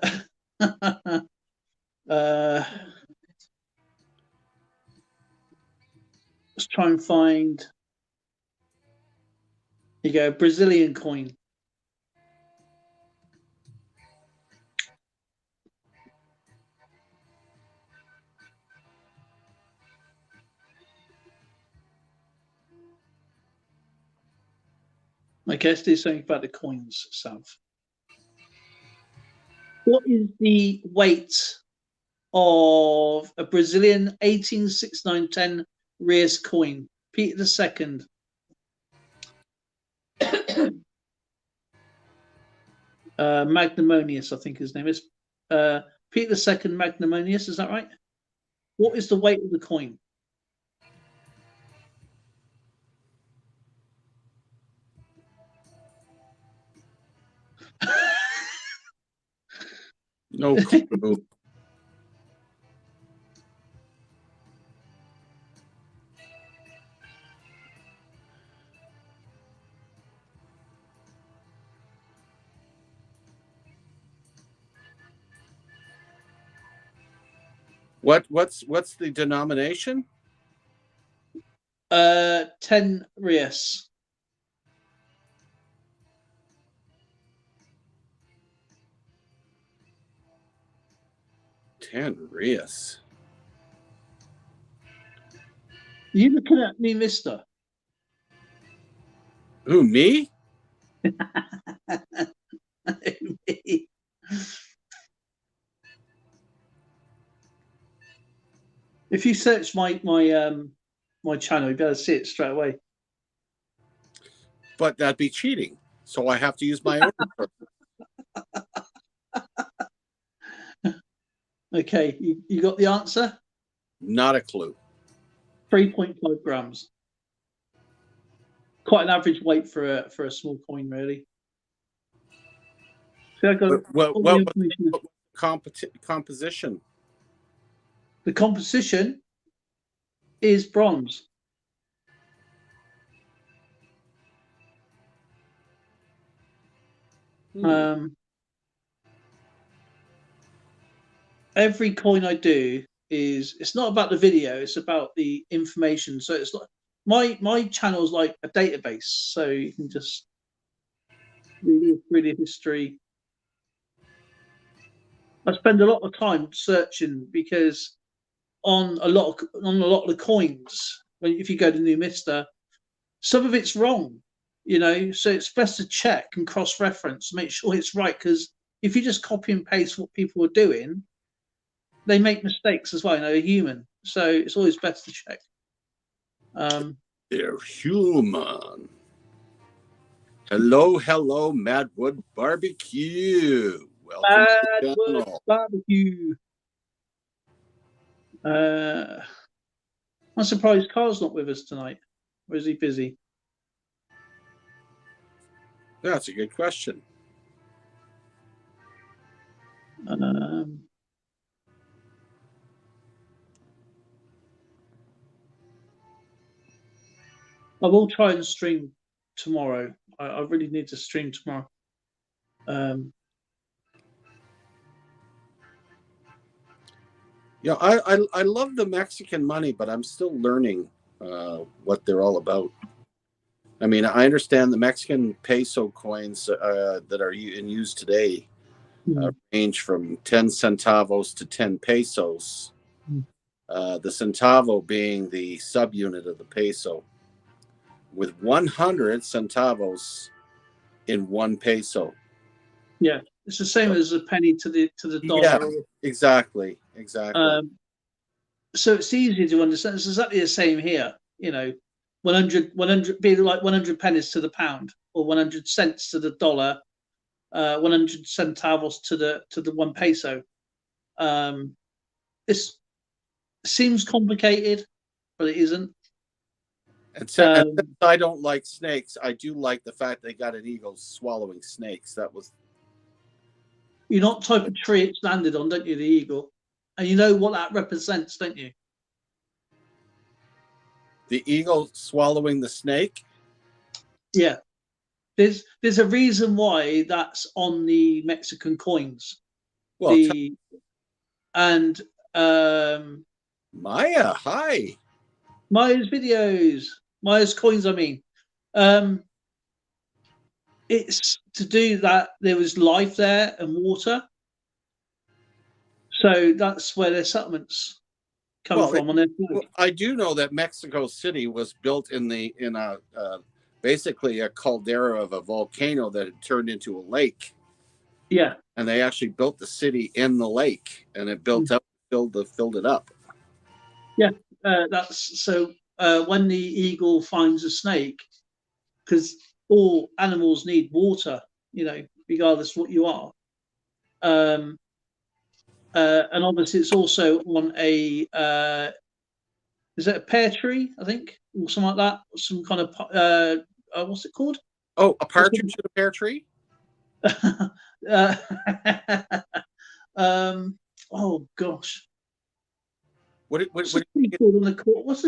Let's try and find. Here you go, Brazilian coin. Okay, let's do something about the coins, Sav. What is the weight of a Brazilian 1869-10 Reis coin? Peter II. Magnanimous, I think his name is. Peter II Magnanimous, is that right? What is the weight of the coin? No clue. What's the denomination? 10 Rias. Tenrius. You looking at me, mister? Who, me? If you search my channel, you better see it straight away. But that'd be cheating. So I have to use my own. Okay, you got the answer? Not a clue. 3.5 grams. Quite an average weight for a small coin, really. So I got all the information. What composition? The composition is bronze. Every coin I do it's not about the video, it's about the information. So it's like my channel is like a database, so you can just read the history. I spend a lot of time searching because on a lot of the coins, if you go to Numismaniac, some of it's wrong, so it's best to check and cross-reference, make sure it's right, because if you just copy and paste what people are doing, they make mistakes as well. They're human, so it's always best to check. They're human. Hello, Madwood Barbecue. Welcome to the channel. Barbecue. I'm surprised Carl's not with us tonight. Or is he busy? That's a good question. I will try and stream tomorrow. I really need to stream tomorrow. Yeah, I love the Mexican money, but I'm still learning what they're all about. I mean, I understand the Mexican peso coins that are in use today range from 10 centavos to 10 pesos. The centavo being the subunit of the peso, with 100 centavos in 1 peso. Yeah, it's the same as a penny to the dollar. Yeah, exactly. So it's easy to understand. It's exactly the same here. 100 be like 100 pennies to the pound, or 100 cents to the dollar, 100 centavos to the 1 peso. This seems complicated, but it isn't. And since I don't like snakes, I do like the fact they got an eagle swallowing snakes. That was. You know what type of tree it's landed on, don't you? The eagle, and you know what that represents, don't you? The eagle swallowing the snake? Yeah. There's a reason why that's on the Mexican coins. Well, Maya, hi. Maya's videos. Maya's coins, I mean. It's to do that there was life there and water. So that's where their settlements come from on their flag. Well, I do know that Mexico City was built in basically a caldera of a volcano that had turned into a lake. Yeah. And they actually built the city in the lake, and it built up, filled it up. Yeah, that's so. When the eagle finds a snake, because all animals need water, regardless of what you are. And obviously, it's also on a is it a pear tree? I think, or something like that. Some kind of what's it called? Oh, a partridge in a pear tree? Oh gosh, What's what's the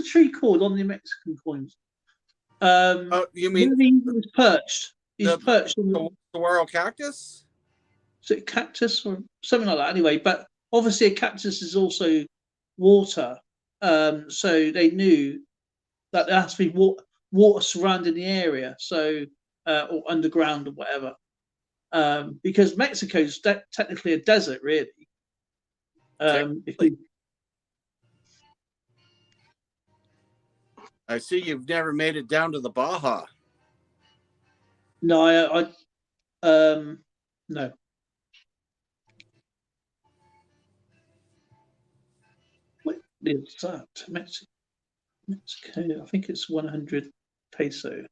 tree called on the Mexican coins? you mean He's perched. He's the perched on the. saguaro cactus? Is it cactus or something like that? Anyway, but obviously a cactus is also water. So they knew that there has to be water surrounding the area, so or underground or whatever. Because Mexico's technically a desert, really. I see you've never made it down to the Baja. No, no. What is that? Mexico. I think it's 100 peso.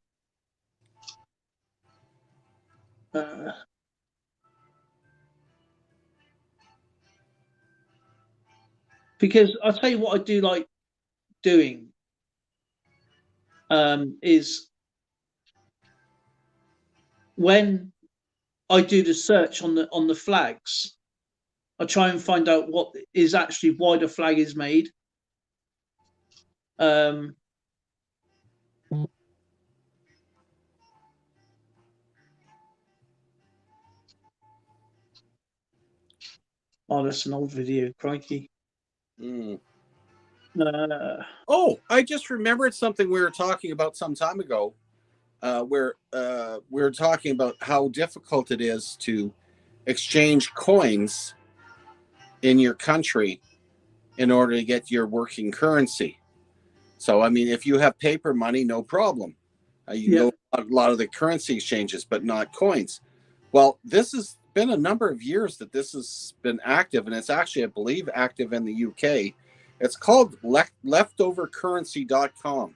Because I'll tell you what I do like doing is when I do the search on the flags, I try and find out what is actually why the flag is made. Oh, that's an old video, crikey. Oh, I just remembered something we were talking about some time ago, where we were talking about how difficult it is to exchange coins in your country in order to get your working currency. So, I mean, if you have paper money, no problem. You can go a lot of the currency exchanges, but not coins. Well, this has been a number of years that this has been active, and it's actually, I believe, active in the UK. It's called leftovercurrency.com.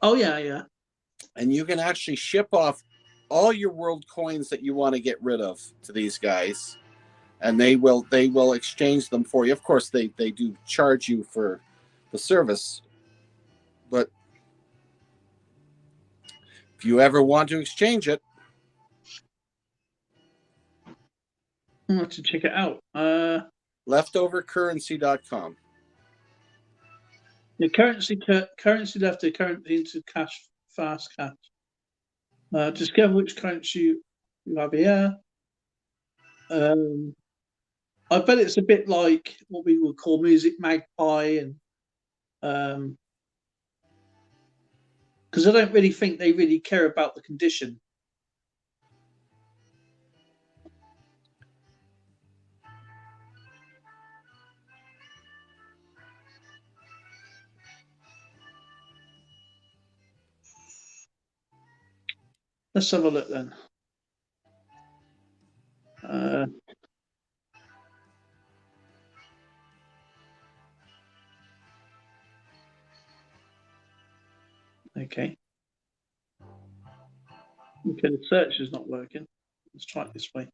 Oh, yeah. And you can actually ship off all your world coins that you want to get rid of to these guys, and they will exchange them for you. Of course, they do charge you for the service, but if you ever want to exchange it, I'll have to check it out. leftovercurrency.com. The currency left the currency into cash, fast cash. Discover which currency you have here. I bet it's a bit like what we would call Music Magpie, and because I don't really think they really care about the condition. Let's have a look then. Okay. Okay, the search is not working. Let's try it this way.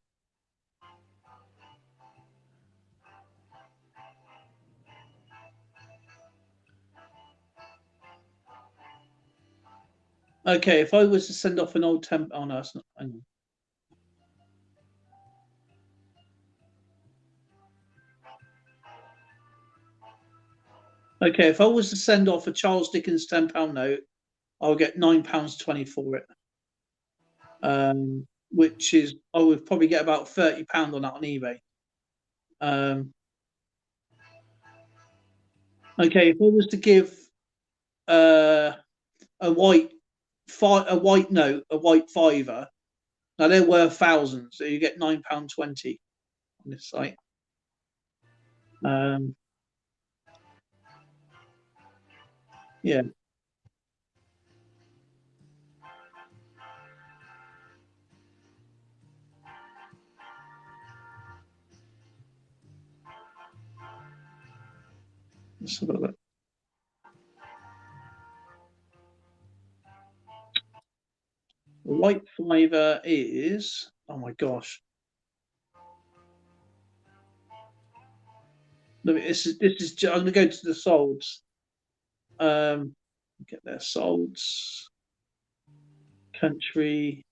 Okay, if I was to send off an old temp, oh no, it's not. Hang on. Okay, if I was to send off a Charles Dickens £10 note, I'll get £9.20 for it. Which is I would probably get about £30 on that on eBay. Okay, if I was to give a white note, a white fiver, now they're worth thousands, so you get £9.20 on this site. Yeah. Let's have a look. The white fiver is, oh my gosh. Look, this is I'm gonna go to the solds. Get their solds. Country,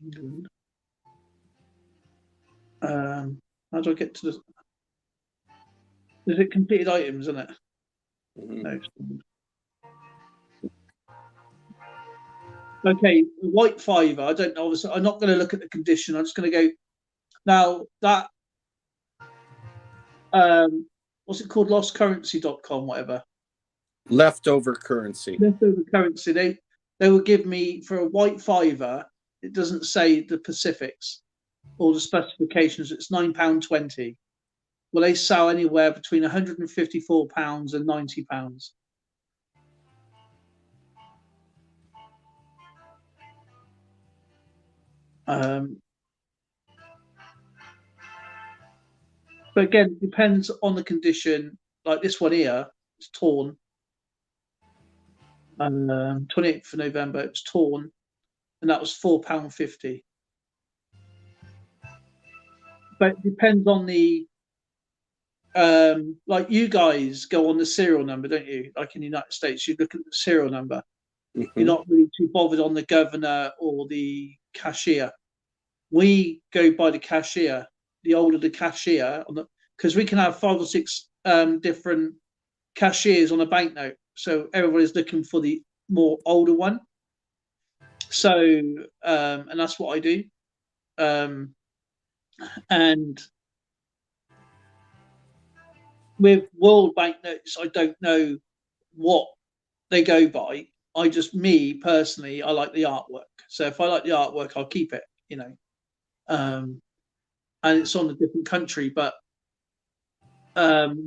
England. How do I get to the? Is it completed items, isn't it? Mhm. No. Okay, white fiver. I don't know. Obviously, I'm not going to look at the condition. I'm just going to go now. That what's it called? Lostcurrency.com, whatever. Leftover currency. Leftover currency. They will give me for a white fiver. It doesn't say the specifics or the specifications. It's £9.20. Well, they sell anywhere between £154 and £90. But again, it depends on the condition. Like this one here, it's torn. 28th of November, it was torn, and that was £4.50. But it depends on the like you guys go on the serial number, don't you? Like in the United States, you look at the serial number. Mhm. You're not really too bothered on the governor or the cashier. We go by the cashier. The older the cashier, because we can have 5 or 6 different cashiers on a banknote. So everybody's looking for the more older one. So, and that's what I do. And with world banknotes, I don't know what they go by. Me personally, I like the artwork. So if I like the artwork, I'll keep it, and it's on a different country, but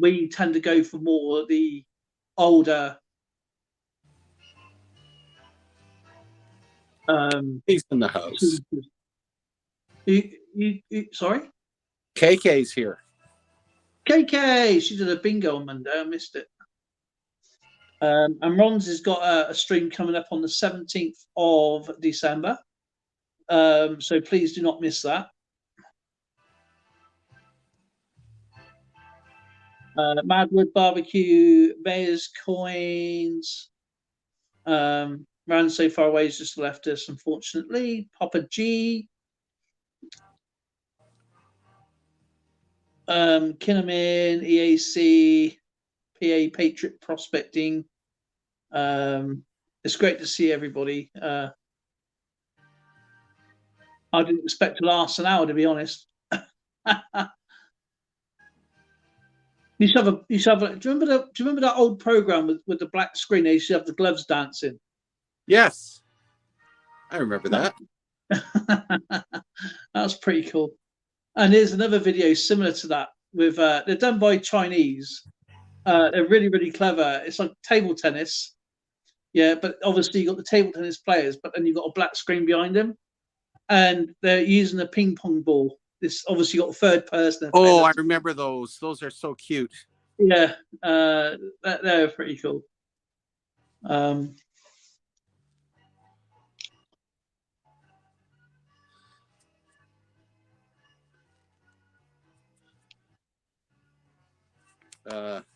we tend to go for more the older. He's in the house. Sorry? KK's here. KK, she did a bingo on Monday. I missed it. And Ron's has got a stream coming up on the 17th of December. So please do not miss that. Madwood Barbecue, Bears Coins. Ran so far away, he's just left us, unfortunately. Papa G. Kinnaman, EAC, PA Patriot Prospecting. It's great to see everybody. I didn't expect to last an hour, to be honest. Do you remember that old program with the black screen? They used to have the gloves dancing. Yes, I remember that. That's pretty cool. And here's another video similar to that. With they're done by Chinese. They're really, really clever. It's like table tennis. Yeah, but obviously you got the table tennis players, but then you've got a black screen behind them, and they're using a ping pong ball. This obviously got a third person. Oh, I remember those. Those are so cute. Yeah, they're pretty cool.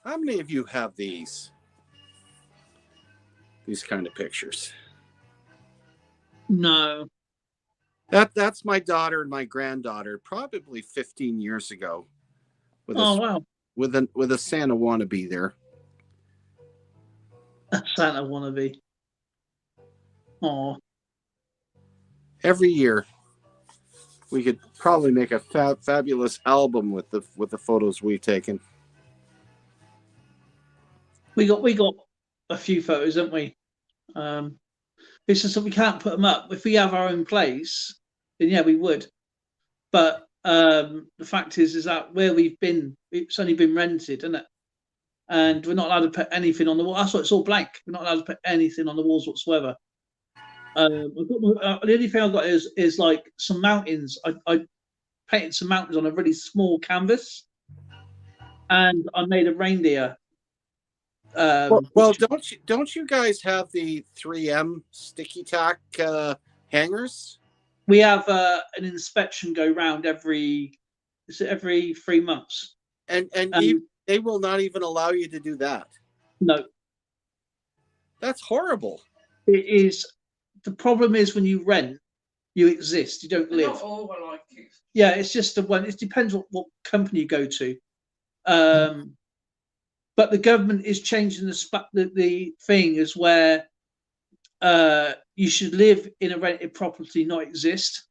How many of you have these kind of pictures? No. That's my daughter and my granddaughter, probably 15 years ago. Wow. With a Santa wannabe there. A Santa wannabe. Oh. Every year, we could probably make a fabulous album with the photos we've taken. We got a few photos, haven't we? It's just that we can't put them up. If we have our own place, then yeah, we would. But the fact is that where we've been, it's only been rented, isn't it? And we're not allowed to put anything on the wall. That's why it's all blank. We're not allowed to put anything on the walls whatsoever. The only thing I've got is like some mountains. I painted some mountains on a really small canvas, and I made a reindeer. Well, don't you guys have the 3M sticky tack hangers? We have an inspection go round every 3 months, and they will not even allow you to do that. No, that's horrible. It is. The problem is when you rent, You exist. You don't They're live. not all like it. Yeah, it's just the one. It depends what company you go to. But the government is changing the thing is where you should live in a rented property, not exist.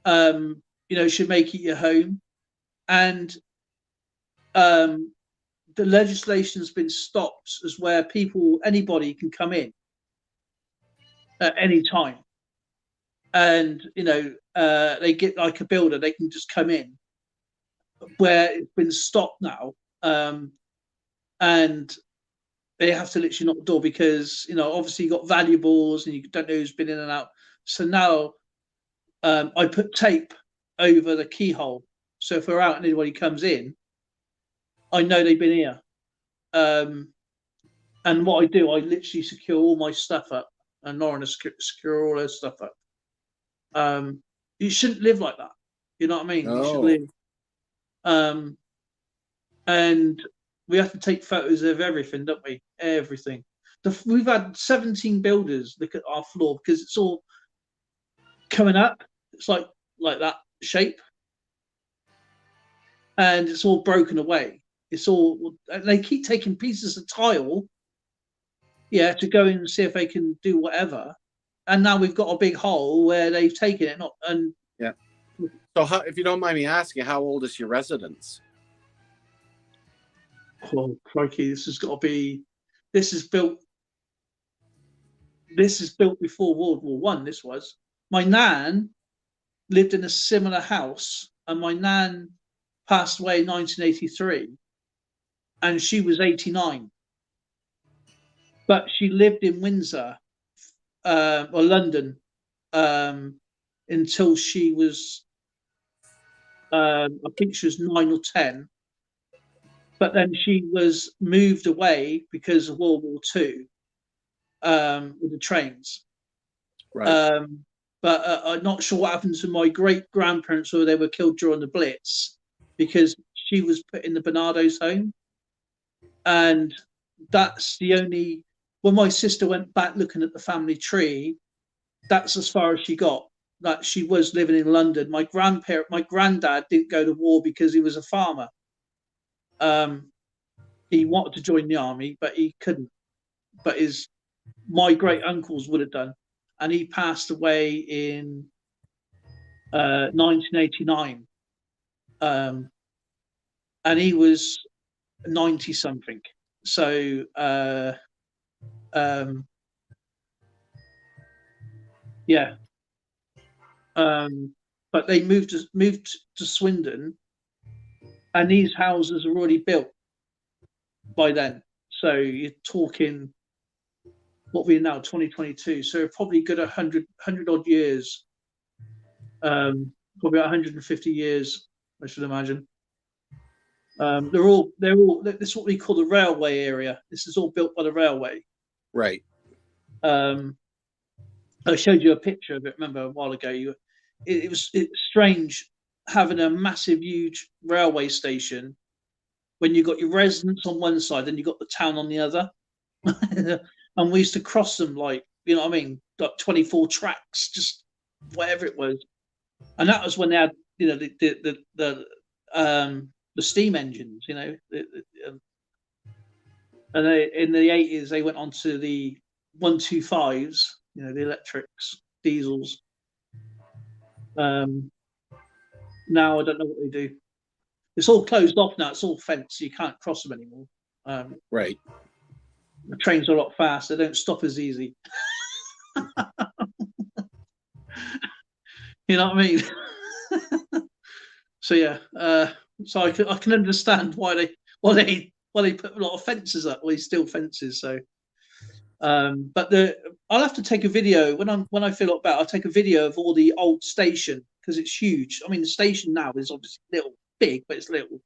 Should make it your home. And the legislation has been stopped as where anybody can come in at any time. And, they get like a builder, they can just come in, where it's been stopped now. And they have to literally knock the door because, obviously you got valuables and you don't know who's been in and out. So now I put tape over the keyhole. So if we're out and anybody comes in, I know they've been here. And what I do, I literally secure all my stuff up, and Lauren will secure all her stuff up. You shouldn't live like that. You know what I mean? No. You should live. And we have to take photos of everything, don't we? Everything. We've had 17 builders look at our floor because it's all coming up. It's like that shape, and it's all broken away. They keep taking pieces of tile, to go in and see if they can do whatever. And now we've got a big hole where they've taken it. Yeah. So, if you don't mind me asking, how old is your residence? Oh, crikey! This has got to be. This is built before World War One. This was. My nan lived in a similar house, and my nan passed away in 1983, and she was 89. But she lived in Windsor or London until she was, I think she was 9 or 10. But then she was moved away because of World War II with the trains. Right. But I'm not sure what happened to my great-grandparents, or they were killed during the Blitz, because she was put in the Bernardo's home. And that's the only... When my sister went back looking at the family tree, that's as far as she got. That she was living in London. My granddad didn't go to war because he was a farmer. He wanted to join the army, but he couldn't. But my great uncles would have done, and he passed away in 1989, and he was 90 something. So yeah. But they moved to Swindon, and these houses are already built by then. So you're talking, what we're now, 2022. So probably good 100 odd years, probably 150 years, I should imagine. They're all. This is what we call the railway area. This is all built by the railway. Right. I showed you a picture of it. Remember a while ago? It's strange having a massive, huge railway station when you got your residents on one side and you got the town on the other. And we used to cross them like, you know what I mean, like 24 tracks, just whatever it was. And that was when they had, the steam engines, and they, in the 80s they went on to the 125s, the electrics, diesels. Now I don't know what they do. It's all closed off now. It's all fenced. You can't cross them anymore. Right. The trains are a lot faster. They don't stop as easy. You know what I mean? So yeah. So I can understand why they put a lot of fences up. Well, these steel fences. So, but I'll have to take a video when I feel up better. I'll take a video of all the old station because it's huge. I mean, the station now is obviously big, but it's little.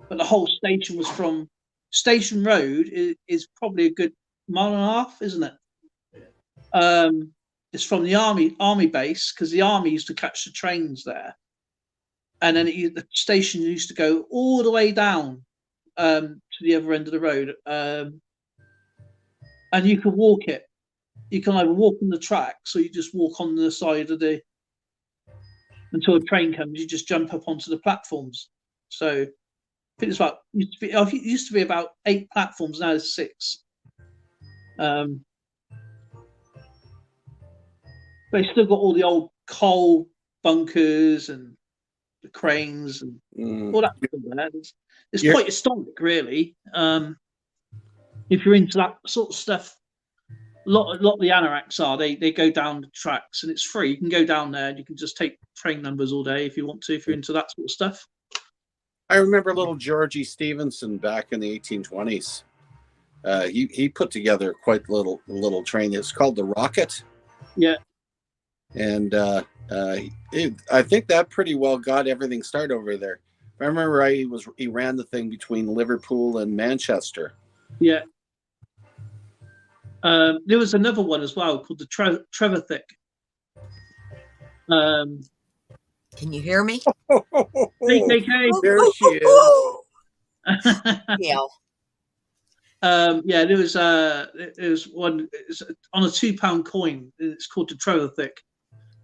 But the whole station was from Station Road is probably a good mile and a half, isn't it? It's from the army base because the army used to catch the trains there, and then the station used to go all the way down to the other end of the road, and you could walk it. You can either walk on the tracks or you just walk on the side of the until a train comes. You just jump up onto the platforms. So I think it's it used to be about 8 platforms. Now there's 6. They still got all the old coal bunkers and the cranes and all that stuff there. It's quite historic, really. If you're into that sort of stuff, a lot of the anoraks are. They go down the tracks and it's free. You can go down there and you can just take train numbers all day if you want to, if you're into that sort of stuff. I remember little Georgie Stevenson back in the 1820s. He put together quite a little train. It's called the Rocket. Yeah. And I think that pretty well got everything started over there. If I remember right, he ran the thing between Liverpool and Manchester. Yeah. There was another one as well called the Trevithick. Can you hear me? KKK. There she is. Yeah. Yeah, there was one. It's on a £2 coin. It's called the Trevithick.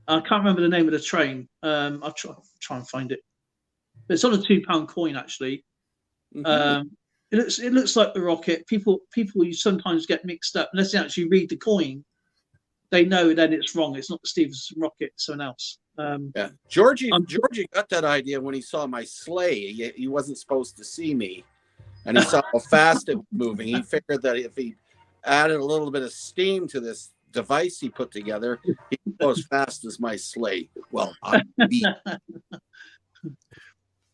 I can't remember the name of the train. I'll try and find it. But it's on a £2 coin actually. Mm-hmm. It looks like the Rocket. People you sometimes get mixed up unless they actually read the coin. They know then it's wrong. It's not the Stevenson Rocket. It's someone else. Yeah, Georgie got that idea when he saw my sleigh. He wasn't supposed to see me, and he saw how fast it was moving. He figured that if he added a little bit of steam to this device he put together, he'd go as fast as my sleigh. Well,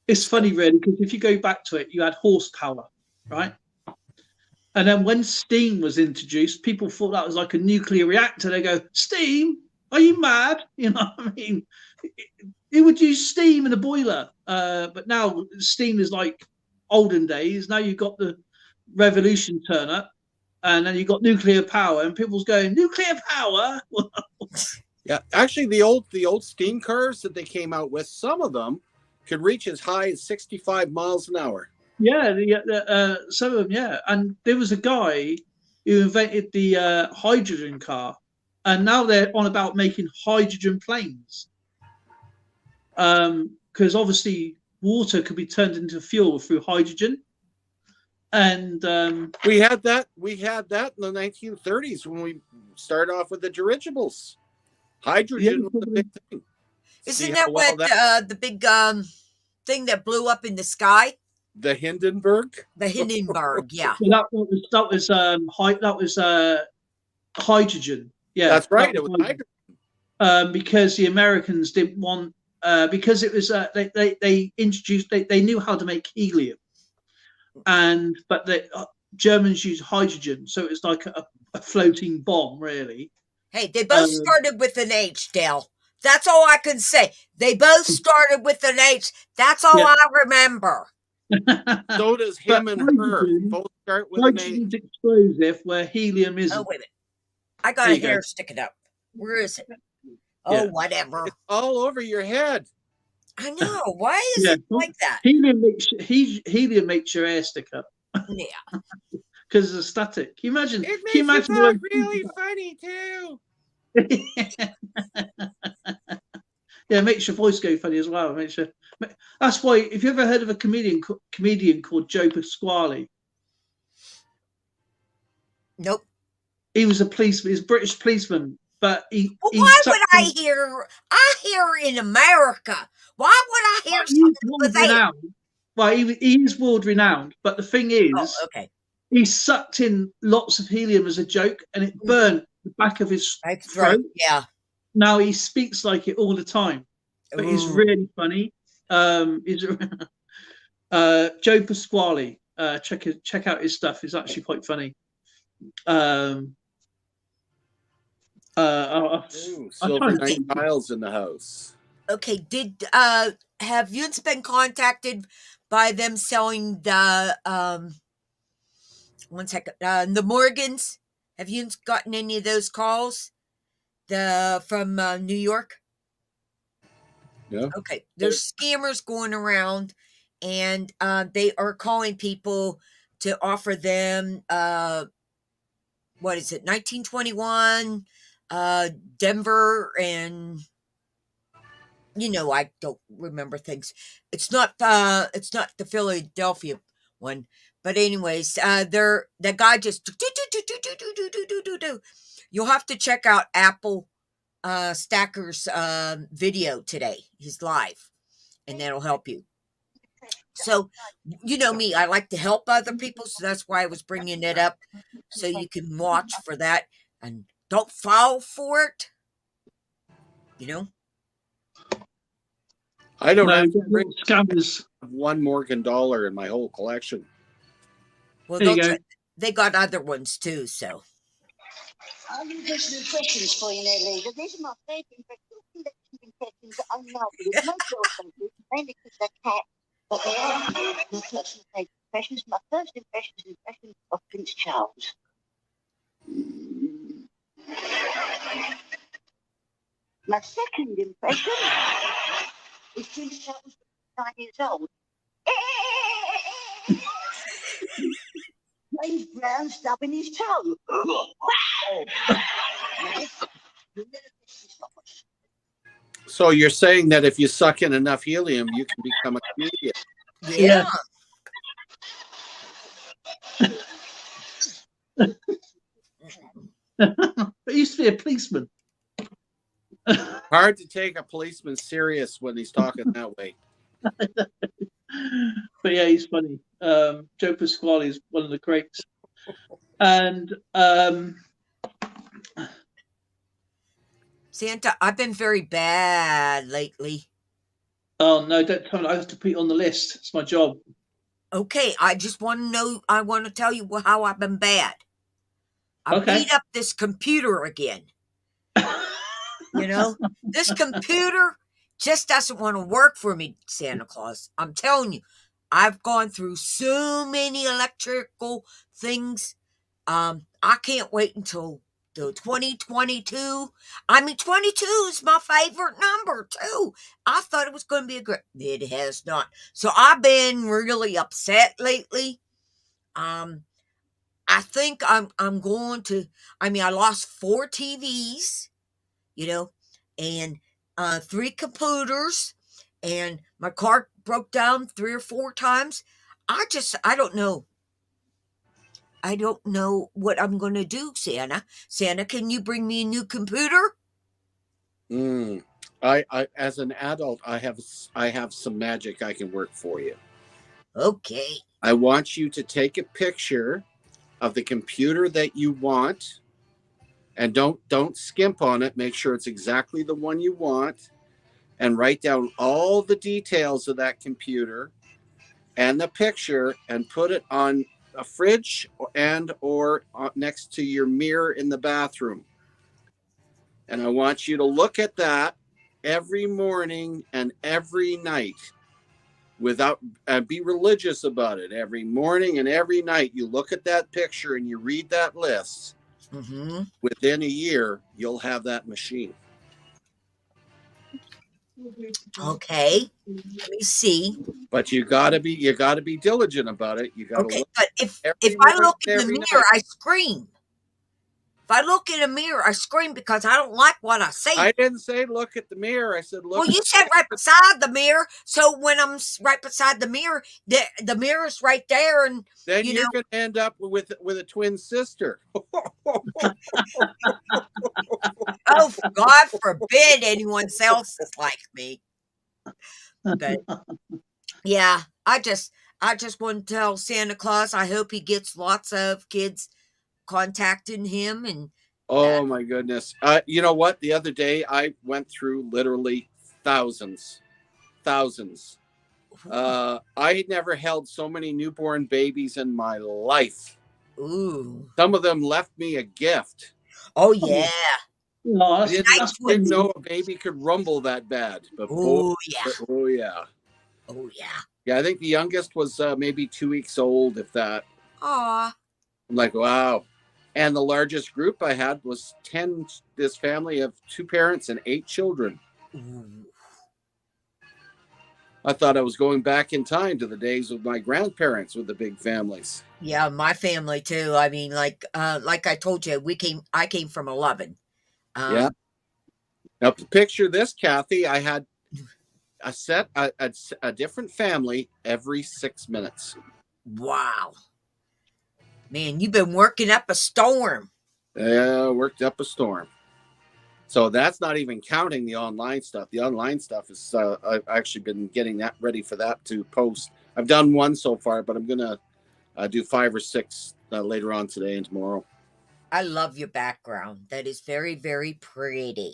it's funny, really, because if you go back to it, you had horsepower, right? And then when steam was introduced, people thought that was like a nuclear reactor. They go, steam? Are you mad? You know what I mean? It would use steam in a boiler. But now steam is like olden days. Now you've got the revolution turn up, and then you've got nuclear power, and people's going, nuclear power? Yeah, actually, the old steam cars that they came out with, some of them could reach as high as 65 miles an hour. Yeah, some of them, yeah. And there was a guy who invented the hydrogen car, and now they're on about making hydrogen planes. Because obviously water could be turned into fuel through hydrogen. And we had that in the 1930s when we started off with the dirigibles. Hydrogen was the big thing. Isn't that what the big thing that blew up in the sky? The Hindenburg. The Hindenburg, yeah. So that was hydrogen. Yeah, that's right. It was hydrogen. Because the Americans didn't want because it was they introduced they knew how to make helium, but the Germans used hydrogen, so it was like a floating bomb, really. Hey, they both started with an H, Dale. That's all I can say. They both started with an H. That's all I remember. So does him and her. Both start with an H. Explosive where helium isn't. Oh, wait a minute. I got a hair sticking up. Where is it? Oh, whatever. It's all over your head. I know. Why is it like that? Helium makes your hair stick up. Yeah. Because of the static. Can you imagine? It makes you talk really funny too. Yeah, it makes your voice go funny as well. That's why. If you ever heard of a comedian called Joe Pasquale? Nope. He was a policeman. He's a British policeman, but why would I hear? I hear in America. Why would I hear something with that? Well, he is world renowned, but the thing is, he sucked in lots of helium as a joke, and it burnt the back of his throat. Yeah. Now he speaks like it all the time, but he's really funny. Joe Pasquale. Check out his stuff. It's actually quite funny. Silver Knight Miles in the house. Okay, did have you been contacted by them selling the 1 second the Morgans? Have you gotten any of those calls? From New York? Yeah. Okay, there's scammers going around, and they are calling people to offer them what is it? 1921 Denver and you know, I don't remember things. It's not the Philadelphia one, but anyways, the guy just do. You'll have to check out Apple Stacker's video today. He's live, and that'll help you. So, you know me, I like to help other people, so that's why I was bringing it up, so you can watch for that and don't fall for it. You know. I don't No, have scammers. $1 Morgan dollar in my whole collection. Well, There you go. they got other ones too, so. I'll do some impressions for you now, Lisa. These are my favourite impressions that I know. There's no filters, mainly because they're cat, but they are my personal favourite impressions. My first impression is an impression of Prince Charles. My second impression is Prince Charles 9 years old. James Brown stubbing his toe. So you're saying that if you suck in enough helium, you can become a comedian? Yeah. But he used to be a policeman. Hard to take a policeman serious when he's talking that way. But yeah, he's funny. Joe Pasquale is one of the greats. And Santa, I've been very bad lately. oh no, don't tell me. I have to put it on the list. It's my job. Okay, I just want to know. I want to tell you how I've been bad. I Okay. beat up this computer again. You know, this computer just doesn't want to work for me, Santa Claus. I'm telling you, I've gone through so many electrical things. I can't wait until the 2022. I mean, 22 is my favorite number too. I thought it was going to be a great. It has not. So I've been really upset lately. I think I'm going to. I mean, I lost 4 TVs, you know, and 3 computers, and my car broke down 3 or 4 times. I don't know. I don't know what I'm going to do, Santa. Santa, can you bring me a new computer? I as an adult, I have some magic I can work for you. Okay. I want you to take a picture of the computer that you want, and don't skimp on it. Make sure it's exactly the one you want, and write down all the details of that computer and the picture, and put it on a fridge or next to your mirror in the bathroom. And I want you to look at that every morning and every night, without be religious about it. Every morning and every night you look at that picture and you read that list. Mm-hmm. Within a year, you'll have that machine. Okay. Let me see. But you gotta be diligent about it. You gotta Okay, look but if every I morning, look in the every mirror, night. I scream. If I look in a mirror, I scream because I don't like what I see. I didn't say look at the mirror. I said look. Well, you said right beside the mirror. So when I'm right beside the mirror, the mirror's right there, and Then you you're know. gonna end up with a twin sister. Oh, God forbid anyone else is like me. But yeah, I just want to tell Santa Claus I hope he gets lots of kids contacting him and. Oh my goodness. You know what? The other day I went through literally thousands. I had never held so many newborn babies in my life. Ooh. Some of them left me a gift. Oh yeah. No, I that's didn't know a baby could rumble that bad. But Oh yeah. oh yeah. Oh yeah. Yeah, I think the youngest was maybe 2 weeks old, if that. Aw. I'm like, wow. And the largest group I had was 10, this family of 2 parents and 8 children. Ooh. I thought I was going back in time to the days of my grandparents with the big families. Yeah, my family too. I mean, like I told you, I came from 11. Yeah. Now picture this, Kathy. I had a different family every 6 minutes. Wow. Man, you've been working up a storm. Worked up a storm. So that's not even counting the online stuff. The online stuff is I've actually been getting that ready for that to post. I've done one so far, but I'm gonna do 5 or 6 later on today and tomorrow. I love your background. That is very, very pretty.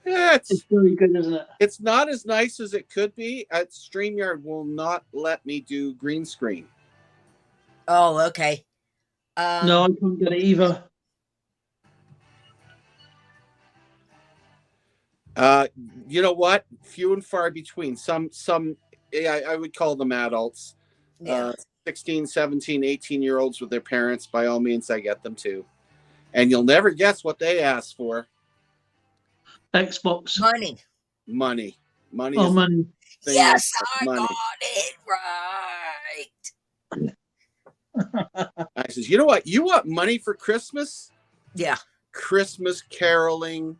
Yeah, It's really good, isn't it? it's not as nice as it could be. StreamYard will not let me do green screen. Oh, okay. No, I couldn't get it either. You know what? Few and far between. Some I would call them adults. Yeah. 16, 17, 18-year-olds with their parents. By all means, I get them too. And you'll never guess what they ask for. Xbox. Money. Money. Money Oh, is money. the thing. Yes, I Money. got it right. I says, you know what? You want money for Christmas? Yeah. Christmas caroling,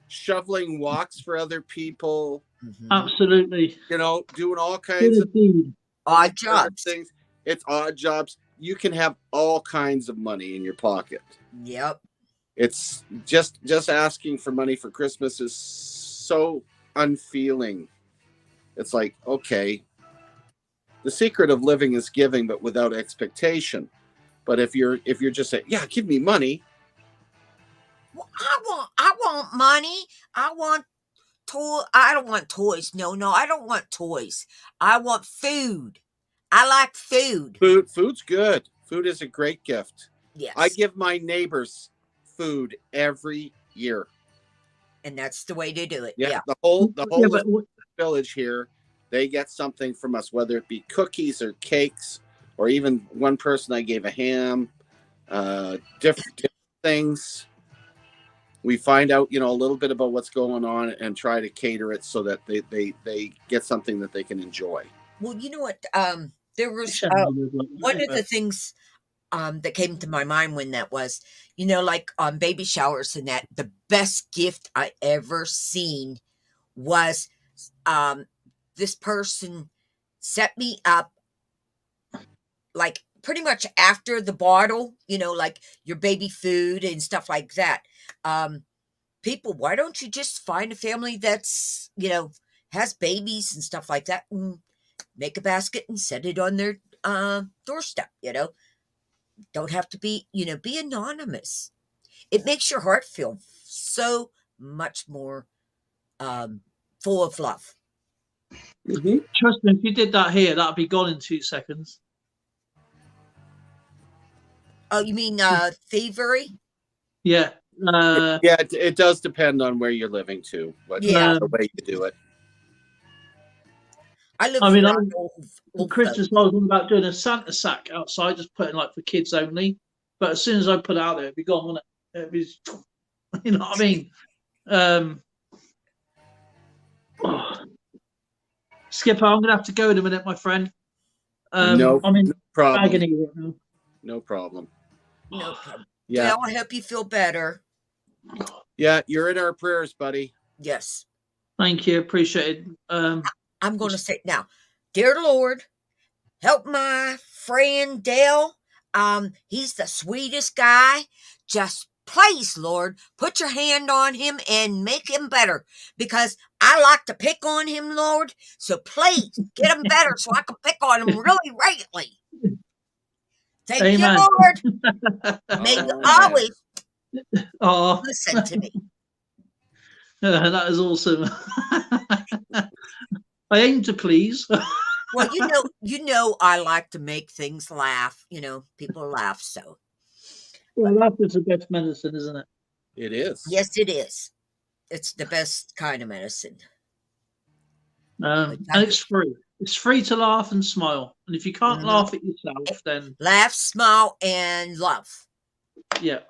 shoveling walks for other people, Mhm. Absolutely. you know, doing all Good kinds of indeed. Odd jobs. things. It's odd jobs. You can have all kinds of money in your pocket. Yep. It's just asking for money for Christmas is so unfeeling. It's like, okay, the secret of living is giving, but without expectation. But if you're just saying, yeah, give me money. Well, I want money. I don't want toys. No, I don't want toys. I want food. I like food. Food's good. Food is a great gift. Yes. I give my neighbors food every year. And that's the way to do it. Yeah, Yeah. the whole Yeah, but village here, they get something from us, whether it be cookies or cakes, or even one person I gave a ham, different things. We find out, you know, a little bit about what's going on and try to cater it so that they get something that they can enjoy. Well, you know what? There was one one of the things that came to my mind when that was, you know, like on baby showers and that, the best gift I ever seen was this person set me up like pretty much after the bottle, you know, like your baby food and stuff like that. People, why don't you just find a family that's, you know, has babies and stuff like that, and make a basket and set it on their doorstep, you know? Don't have to be, you know, be anonymous. It makes your heart feel so much more full of love. Mm-hmm. Trust me, if you did that here, that'd be gone in 2 seconds. Oh, you mean thievery? Yeah. Yeah, it does depend on where you're living too, but Yeah. the way you do it. I live I mean, in for Christmas, I was all about doing a Santa sack outside, just putting like for kids only. But as soon as I put it out there, it'd be gone, wouldn't it? It'd be, you know what I mean? Skipper, I'm gonna have to go in a minute, my friend. No I'm in problem. agony right now. No problem. No problem. Yeah. Well, I hope you feel better. Yeah, you're in our prayers, buddy. Yes. Thank you, appreciate it. I'm going to say now, dear Lord, help my friend Dale. He's the sweetest guy. Just please, Lord, put your hand on him and make him better, because I like to pick on him, Lord. So please get him better so I can pick on him really rightly. Thank Amen. you, Lord. May you always Oh, listen to me. that is awesome. I aim to please. Well, you know, I like to make things laugh. You know, people laugh. So Well, laughter is the best medicine, isn't it? It is. yes, it is. It's the best kind of medicine. And it's free. It's free to laugh and smile. And if you can't laugh at yourself, then Laugh, smile, and love. yeah.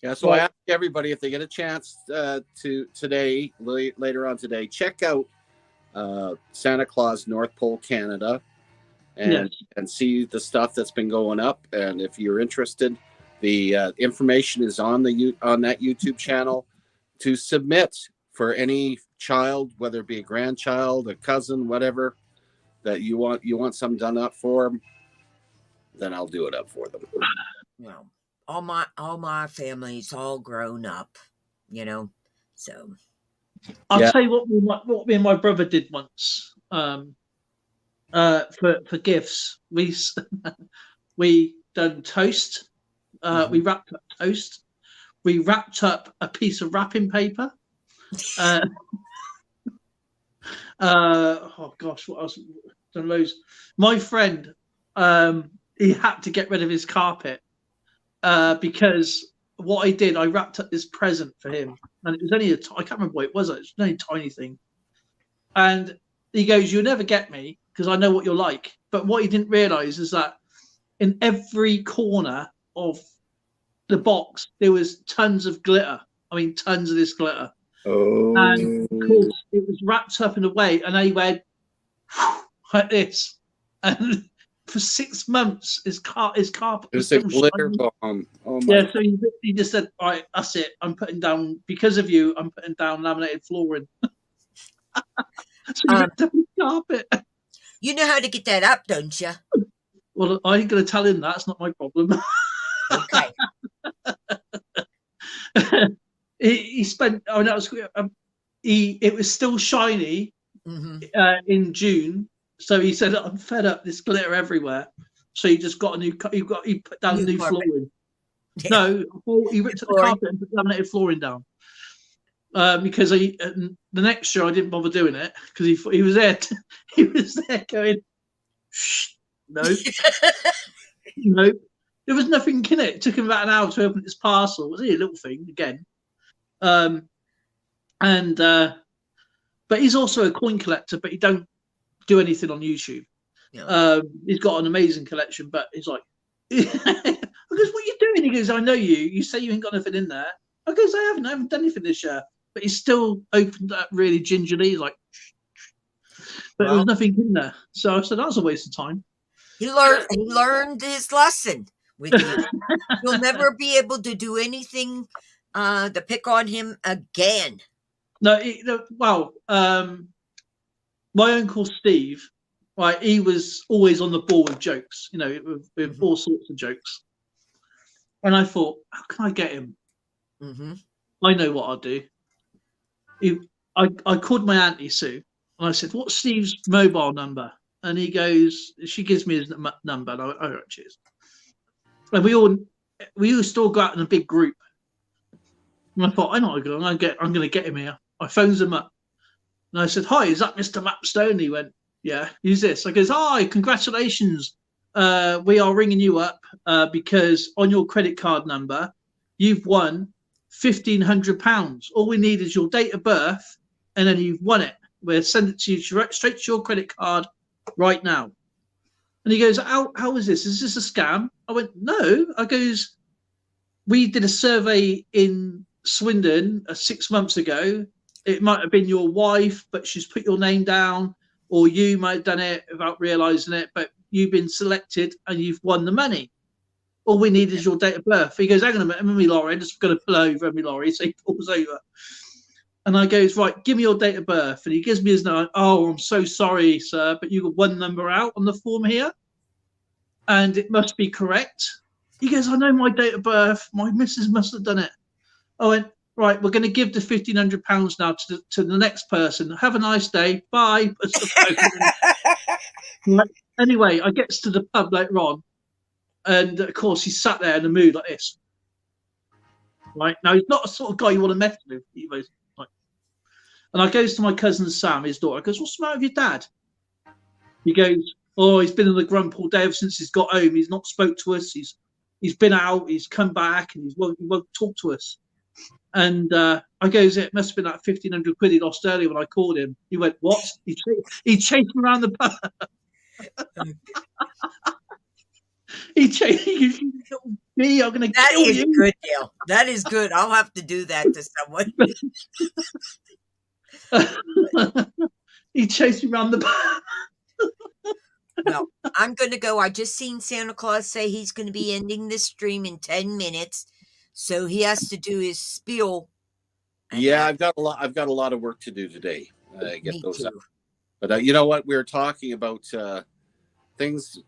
Yeah, so I ask everybody if they get a chance to today, later on today, check out Santa Claus North Pole Canada and see the stuff that's been going up. And if you're interested, the information is on that YouTube channel to submit for any child, whether it be a grandchild, a cousin, whatever, that you want something done up for them, then I'll do it up for them. Well, all my family's all grown up, you know. So I'll Yeah. tell you what me and my brother did once. For gifts, we done toast. We wrapped up toast. We wrapped up a piece of wrapping paper. Oh gosh, what else? Done loads. My friend, he had to get rid of his carpet because what I did, I wrapped up this present for him, and it was only I can't remember what it was. It was only a tiny thing, and he goes, "You'll never get me because I know what you're like." But what he didn't realise is that in every corner of the box there was tons of glitter. I mean, tons of this glitter. Oh. And of course, it was wrapped up in a way, and they went like this. And for 6 months, his carpet was It's a still glitter shiny. bomb. Oh my. Yeah, so he just said, "All right, that's it. I'm putting down because of you. I'm putting down laminated flooring." So he ripped up his carpet. you know how to get that up, don't you? Well, I ain't going to tell him that. It's not my problem. Okay. He spent. Oh, that was. It was still shiny in June, so he said, "I'm fed up. This glitter everywhere." So he just got a new. He put down new flooring. Yeah. No, he ripped up the carpet and put laminated flooring down. Because the next year I didn't bother doing it because he was there. He was there going, "Shh, no, no." There was nothing in it. It took him about an hour to open this parcel. It was only a little thing again. But he's also a coin collector, but he don't do anything on YouTube. No. He's got an amazing collection, but he's like, I goes, "What are you doing?" He goes, "I know you. You say you ain't got nothing in there." I goes, I haven't done anything this year. But he's still opened up really gingerly, like, but there was nothing in there. So I said, that's a waste of time. He learned his lesson with you. You'll never be able to do anything to pick on him again. No, my uncle Steve, right, he was always on the ball with jokes, with all sorts of jokes. And I thought, how can I get him? I know what I'll do. I called my auntie Sue and I said, "What's Steve's mobile number?" And he goes, she gives me his number. And I wrote, "Cheers." And we used to all go out in a big group. And I thought, I'm going to get him here. I phones him up. And I said, "Hi, is that Mr. Mapstone?" He went, "Yeah, who's this?" I goes, "Hi, congratulations. We are ringing you up because on your credit card number, you've won £1,500. All we need is your date of birth, and then you've won it. We'll send it to you straight to your credit card right now." And he goes, how is this? Is this a scam? I went, "No." I goes, "We did a survey in Swindon 6 months ago. It might have been your wife, but she's put your name down, or you might have done it without realizing it, but you've been selected and you've won the money. All we need is your date of birth." He goes, "Hang on a minute, me lorry. I'm just going to pull over me lorry." So he pulls over. And I goes, "Right, give me your date of birth." And he gives me his number. "Oh, I'm so sorry, sir, but you got one number out on the form here, and it must be correct." He goes, "I know my date of birth. My missus must have done it." I went, "Right, we're going to give the £1,500 now to the next person. Have a nice day. Bye." Anyway, I gets to the pub later on, and of course he sat there in a mood like this. Right now, he's not the sort of guy you want to mess with. He goes, like, and I goes to my cousin Sam, his daughter. I goes, "What's the matter with your dad?" He goes, "Oh, he's been in the grump all day ever since he's got home. He's not spoke to us. He's been out. He's come back, and he won't talk to us." And I goes, "It must have been that £1,500 he lost earlier when I called him." He went, "What?" He chased me around the pub. He chased me. "I'm going to kill you." That is good, Dale. That is good. I'll have to do that to someone. He chased me around the pub. Well, I'm going to go. I just seen Santa Claus say he's going to be ending this stream in 10 minutes. So he has to do his spiel And Yeah, I've got a lot of work to do today. Get me those out. too. But you know what? We were talking about things,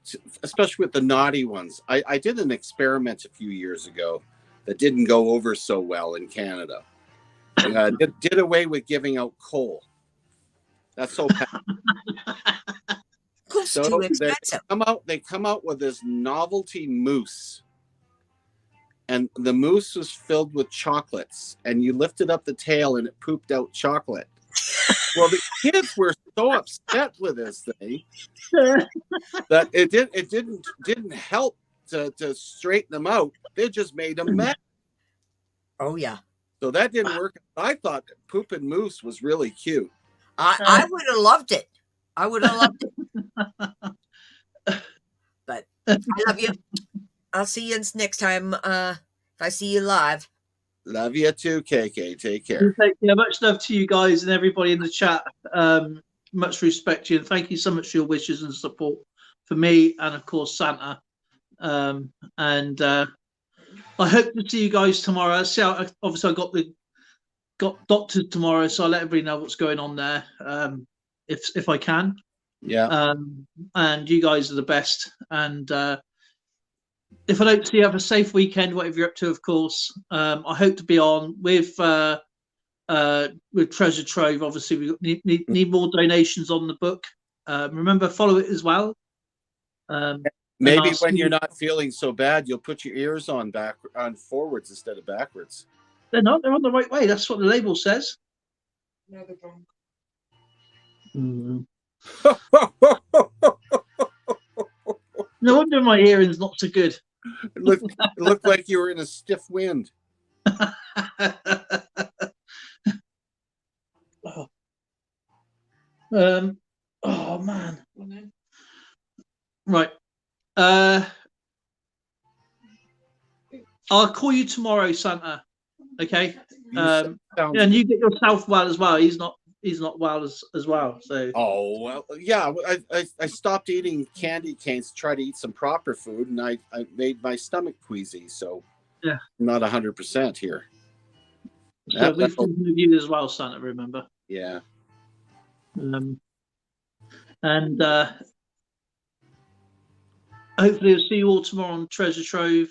especially with the naughty ones. I did an experiment a few years ago that didn't go over so well in Canada. Did away with giving out coal. That's so bad. Cool's So too they expensive. come out with this novelty mousse. And the mousse was filled with chocolates, and you lifted up the tail and it pooped out chocolate. Well, the kids were so upset with this thing that it didn't help to straighten them out. They just made them mad. Oh yeah. So that didn't work. I thought poop and mousse was really cute. I would have loved it. I would have loved it. But I love you. I'll see you next time. If I see you live. Love you too, KK. Take care. Yeah, much love to you guys and everybody in the chat. Much respect to you, and thank you so much for your wishes and support for me and of course Santa. I hope to see you guys tomorrow. See how, obviously I got doctors tomorrow, so I'll let everybody know what's going on there. If I can. Yeah. And you guys are the best. And if I don't see you, have a safe weekend, whatever you're up to, of course. I hope to be on with Treasure Trove. Obviously, we need more donations on the book. Remember, follow it as well. Maybe when you're not feeling so bad, you'll put your ears on forwards instead of backwards. They're not. They're on the right way. That's what the label says. No, they're wrong. Mm. No wonder my hearing's not so good. It looked like you were in a stiff wind. Oh man. Well, no. Right. I'll call you tomorrow, Santa. Okay. And you get yourself well as well. He's not well as well. So. Oh well, yeah. I stopped eating candy canes to try to eat some proper food, and I made my stomach queasy. So yeah, I'm not 100% here. So we've reviewed as well, Santa. Remember? Yeah. And hopefully I'll see you all tomorrow on Treasure Trove.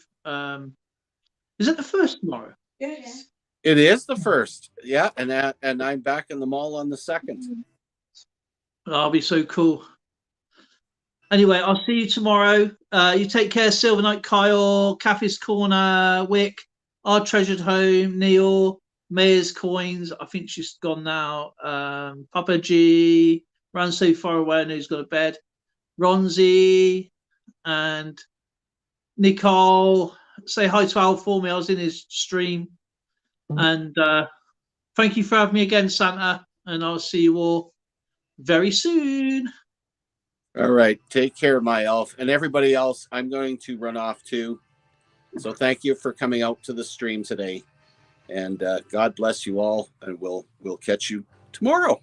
Is it the first tomorrow? Yes. It is the first. Yeah, and I'm back in the mall on the 2nd. That'll be so cool. Anyway, I'll see you tomorrow. You take care, Silver Knight, Kyle, Caffey's Corner, Wick, Our Treasured Home, Neil, Mayor's Coins. I think she's gone now. Papa G, ran so far away, and he's got a bed. Ronzi and Nicole. Say hi to Al for me. I was in his stream. And thank you for having me again, Santa. And I'll see you all very soon. All right. Take care, my elf. And everybody else, I'm going to run off too. So thank you for coming out to the stream today. And God bless you all. And we'll catch you tomorrow.